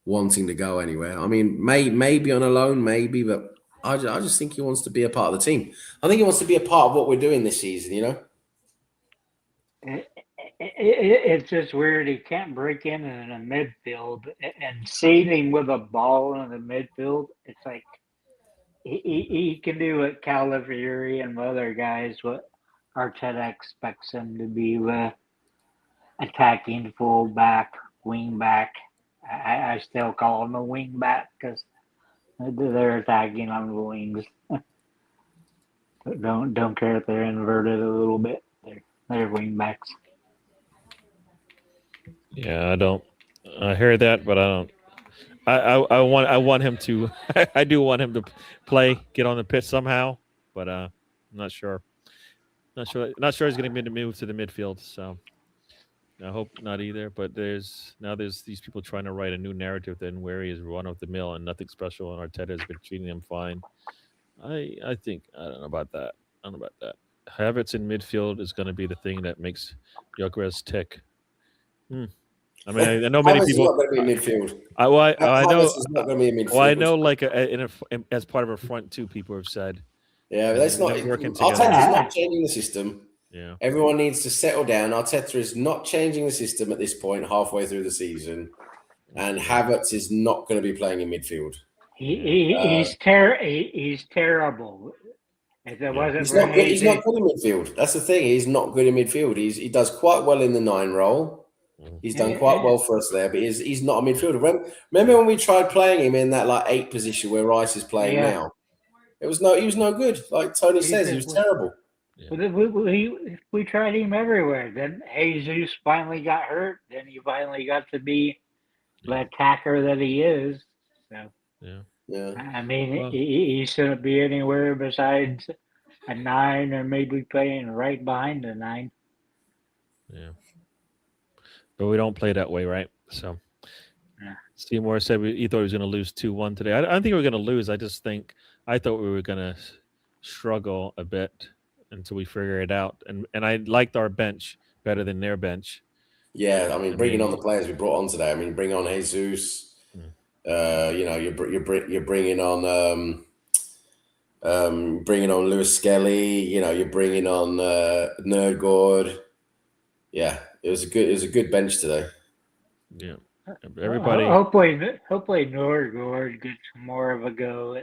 wanting to go anywhere. I mean, maybe on a loan, maybe, but I just think he wants to be a part of the team. I think he wants to be a part of what we're doing this season. You know. It's just weird. He can't break in the midfield and seeing him with a ball in the midfield. It's like he can do what Calafiori and other guys, what Arteta expects him to be with attacking fullback, wing back. I still call him a wing back because they're attacking on the wings. Don't care if they're inverted a little bit. They're wing backs. Yeah, I don't. I hear that, but I don't. I want him to. I do want him to play, get on the pitch somehow, but I'm not sure. Not sure he's going to move to the midfield. So I hope not either. But there's these people trying to write a new narrative then where he is run of the mill and nothing special, and Arteta has been treating him fine. I think I don't know about that. I don't know about that. Havertz in midfield is going to be the thing that makes Gyökeres tick. I mean, I know many Havertz people. is not going to be in midfield. I know. Havertz is not going to be in midfield. Well, I know, like as part of a front two, people have said. Yeah, but that's not working together. Arteta's not changing the system. Yeah, everyone needs to settle down. Arteta is not changing the system at this point, halfway through the season, and Havertz is not going to be playing in midfield. He's terrible. If it wasn't he's for not good. He's not good in midfield. That's the thing. He's not good in midfield. He does quite well in the 9 role. He's done quite well for us there, but he's not a midfielder. Remember when we tried playing him in that like 8 position where Rice is playing now? He was no good. Like Tony says, he was terrible. Yeah. We tried him everywhere. Then Jesus finally got hurt. Then he finally got to be the attacker that he is. So I mean, he shouldn't be anywhere besides a 9 or maybe playing right behind a 9. Yeah. But we don't play that way, right? So Seymour said he thought he was going to lose 2-1 today. I don't think we were going to lose. I thought we were going to struggle a bit until we figure it out. And I liked our bench better than their bench. Yeah, I mean, bringing on the players we brought on today. I mean, bring on Jesus. You're bringing on Lewis Skelly. You know, you're bringing on Nerdgord. Yeah, it was a good bench today. Yeah, everybody. Hopefully Nordgaard gets more of a go.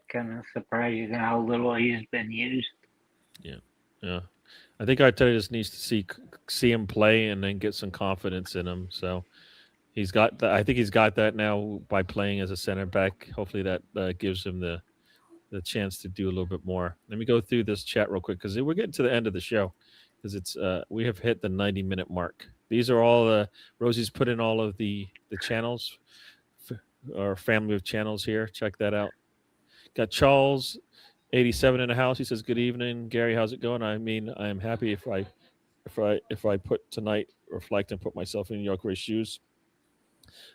Kind of surprising how little he's been used. Yeah. I think Arteta just needs to see him play and then get some confidence in him. So he's got that. I think he's got that now by playing as a center back. Hopefully that gives him the chance to do a little bit more. Let me go through this chat real quick because we're getting to the end of the show because it's we have hit the 90-minute mark. These are all Rosie's put in all of the channels, our family of channels here. Check that out. Got Charles 87 in the house. He says, "Good evening, Gary. How's it going? I mean, I am happy if I put tonight, reflect and put myself in Gyökeres' shoes.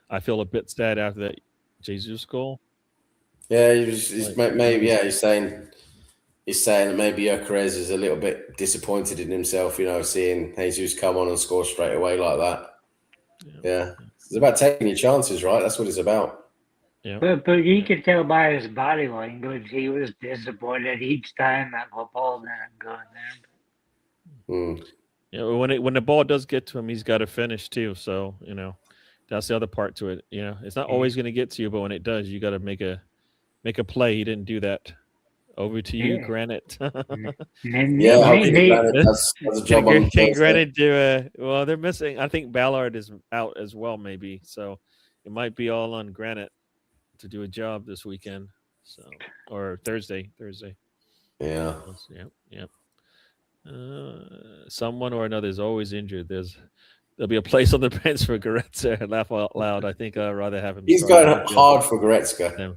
I feel a bit sad after that Jesus goal." Yeah, he's saying that maybe Gyökeres is a little bit disappointed in himself, you know, seeing Jesus come on and score straight away like that. Yeah. It's about taking your chances, right? That's what it's about. Yeah. But you could tell by his body language he was disappointed each time that ball didn't go in there. Yeah, when the ball does get to him, he's got to finish too. So that's the other part to it. It's not always going to get to you, but when it does, you got to make a play. He didn't do that. Over to you, Granite. That's a job on Granite do well. They're missing. I think Ballard is out as well, maybe. So it might be all on Granite to do a job this weekend. So or Thursday. Yeah. Someone or another is always injured. There'll be a place on the bench for Goretzka. Laugh out loud. I think I'd rather have him. He's going hard for Goretzka.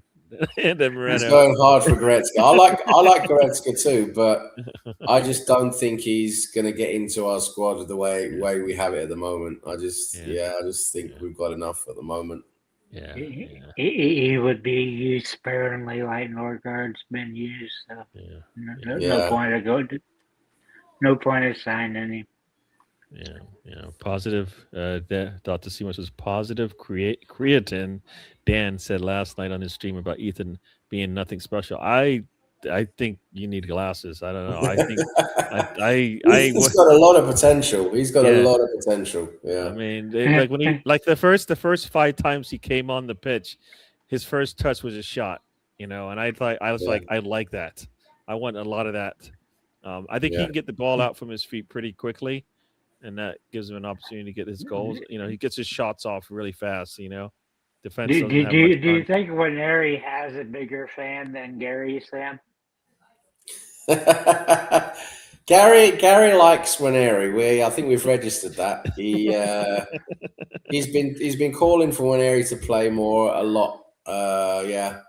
And then he's going hard for Goretzka. I like Goretzka too, but I just don't think he's going to get into our squad the way we have it at the moment. I just think we've got enough at the moment. Yeah, he would be used sparingly like Nordgaard's been used. So no point of going No point in signing him. Yeah. Positive. Dr. Seamus was positive. Creatine. Dan said last night on his stream about Ethan being nothing special. I think you need glasses. I don't know. I think He's got a lot of potential. He's got a yeah. lot of potential. I Yeah. mean, like when he like the first 5 times he came on the pitch, his first touch was a shot, and I was Yeah. like, I like that. I want a lot of that. I think he Yeah. can get the ball out from his feet pretty quickly, and that gives him an opportunity to get his goals. He gets his shots off really fast. Defense Do, doesn't do, have much do you time. think Waneri has a bigger fan than Gary, Sam? Gary likes Waneri. I think we've registered that. He's been calling for Waneri to play more a lot. Yeah.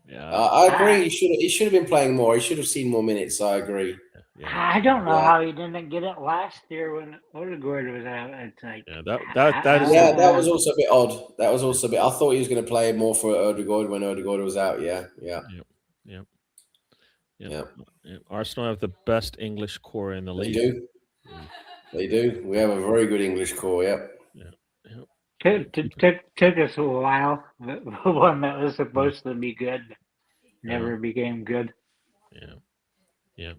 Yeah, I agree. I, He should have been playing more. He should have seen more minutes. I agree. I don't know Yeah. how he didn't get it last year when Odegaard was out. It's like, yeah. That is Yeah, that the was also a bit odd. That was also a bit. I thought he was going to play more for Odegaard when Odegaard was out. Yeah. Yeah. Yep, yep, yep, Yeah. yep. Arsenal have the best English core in the They league. do. They do. We have a very good English core. Yep. Yeah, yep. took us a while. The one that was supposed to be good never became good. Yeah, yeah.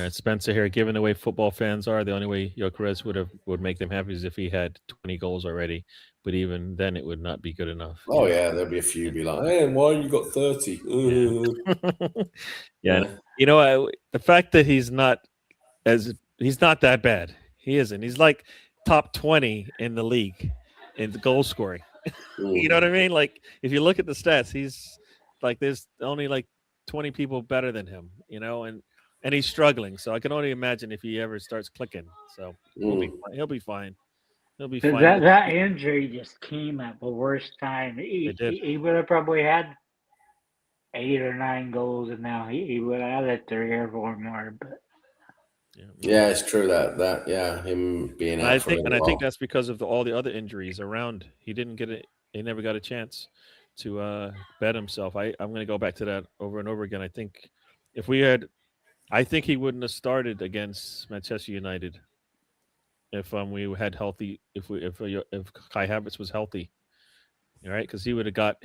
Spencer here, given the way football fans are, the only way Gyökeres would make them happy is if he had 20 goals already. But even then, it would not be good enough. Oh yeah, there'll be a few be like, "Hey, why you got 30?" Yeah. The fact that he's not that bad. He isn't. He's like top 20 in the league in the goal scoring. You know what I mean? Like if you look at the stats, he's like there's only like 20 people better than him, and he's struggling. So I can only imagine if he ever starts clicking. So he'll be fine. He'll be fine. He'll be fine. That injury just came at the worst time. It did. He would have probably had 8 or 9 goals, and now he would have had 3 or 4 more. But Yeah, it's true that yeah, him being And out I for a think, little while. that's because of all the other injuries around. He didn't get it. He never got a chance to bet himself. I'm going to go back to that over and over again. I think if we had, I think he wouldn't have started against Manchester United if we had healthy. If Kai Havertz was healthy, all right, because he would have got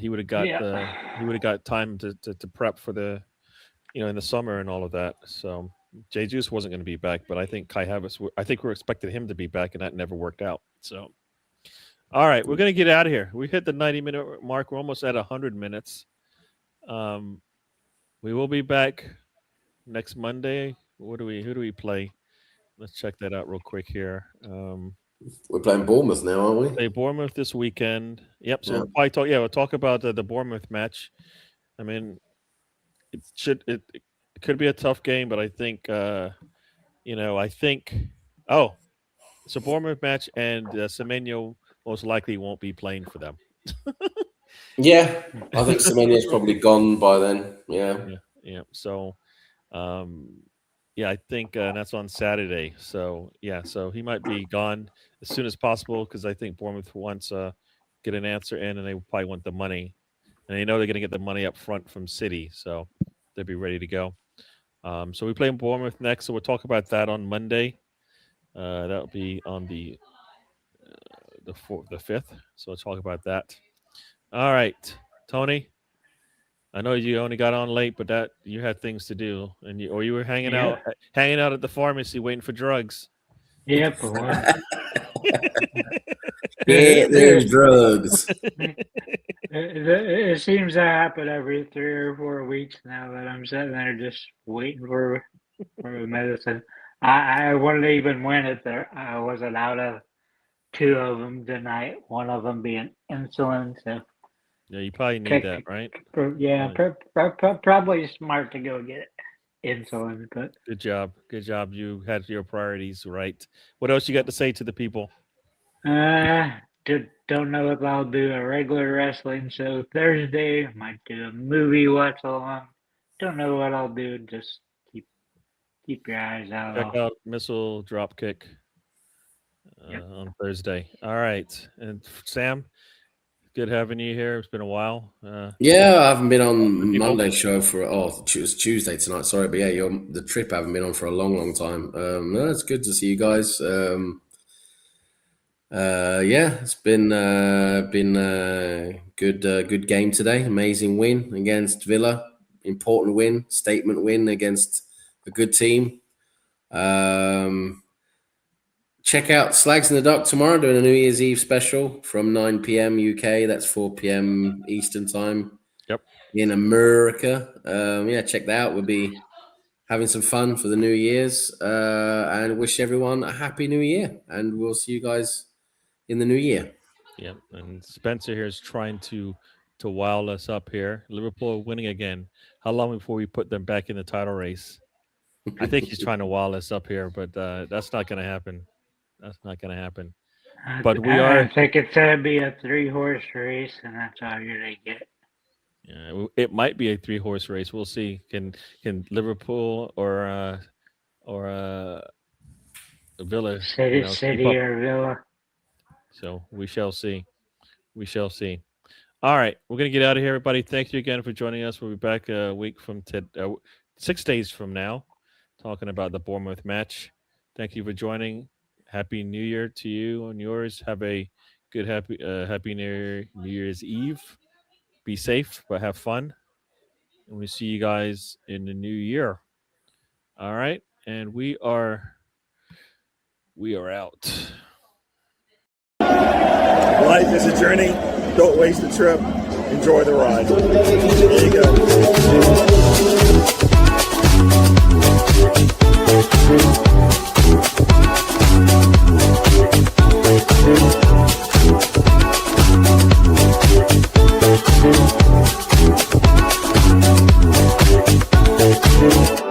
time to prep for the in the summer and all of that. So Jesus wasn't going to be back, but I think Kai Havertz. I think we're expecting him to be back, and that never worked out. So, all right, we're going to get out of here. We hit the 90-minute mark. We're almost at 100 minutes. We will be back next Monday. Who do we play? Let's check that out real quick here. We're playing Bournemouth now, aren't we? Play Bournemouth this weekend. Yep. So Yeah. we'll probably talk. Yeah, we'll talk about the Bournemouth match. I mean, it could be a tough game, but I think it's a Bournemouth match, and Semenyo most likely won't be playing for them. Yeah, I think Semenya's probably gone by then. Yeah. Yeah. So, I think that's on Saturday. So so he might be gone as soon as possible because I think Bournemouth wants get an answer in, and they probably want the money, and they know they're going to get the money up front from City, so they'll be ready to go. So we play Bournemouth next, so we'll talk about that on Monday. That'll be on the 5th. So we'll talk about that. All right, Tony. I know you only got on late, but that you had things to do, and you were hanging out at the pharmacy waiting for drugs. yeah, boy. Get those drugs. It seems to happen every 3 or 4 weeks now that I'm sitting there just waiting for the medicine. I wouldn't even win it there. I wasn't out of 2 of them tonight. One of them being insulin. So Yeah, you probably need that, right? probably smart to go get insulin. But Good job. You had your priorities right. What else you got to say to the people? don't know if I'll do a regular wrestling show Thursday. Might do a movie watch along. Don't know what I'll do. Just keep your eyes out. Check out Missile Dropkick on Thursday. All right, and Sam, Good having you here. It's been a while. Yeah, I haven't been on people. Monday's show for it was Tuesday tonight. Sorry, but yeah, you're the trip. I haven't been on for a long time. No, it's good to see you guys. Yeah, it's been good game today. Amazing win against Villa. Important win, statement win against a good team. Check out Slags in the Dock tomorrow, doing a New Year's Eve special from 9 p.m. UK. That's 4 p.m. Eastern time. Yep. In America. Yeah, check that out. We'll be having some fun for the New Year's, and wish everyone a happy New Year. And we'll see you guys in the New Year. Yep. And Spencer here is trying to wow us up here. Liverpool winning again. How long before we put them back in the title race? I think he's trying to wow us up here, but that's not going to happen. That's not going to happen. But we are. I think it's going to be a 3-horse race, and that's all you're going to get. Yeah, it might be a 3-horse race. We'll see. Can Liverpool or Villa, City or Villa? So we shall see. We shall see. All right, we're gonna get out of here, everybody. Thank you again for joining us. We'll be back a week from 6 days from now, talking about the Bournemouth match. Thank you for joining. Happy New Year to you and yours. Have a good happy New Year's Eve. Be safe, but have fun. And we see you guys in the new year. All right, and we are out. Life is a journey. Don't waste the trip. Enjoy the ride. There you go.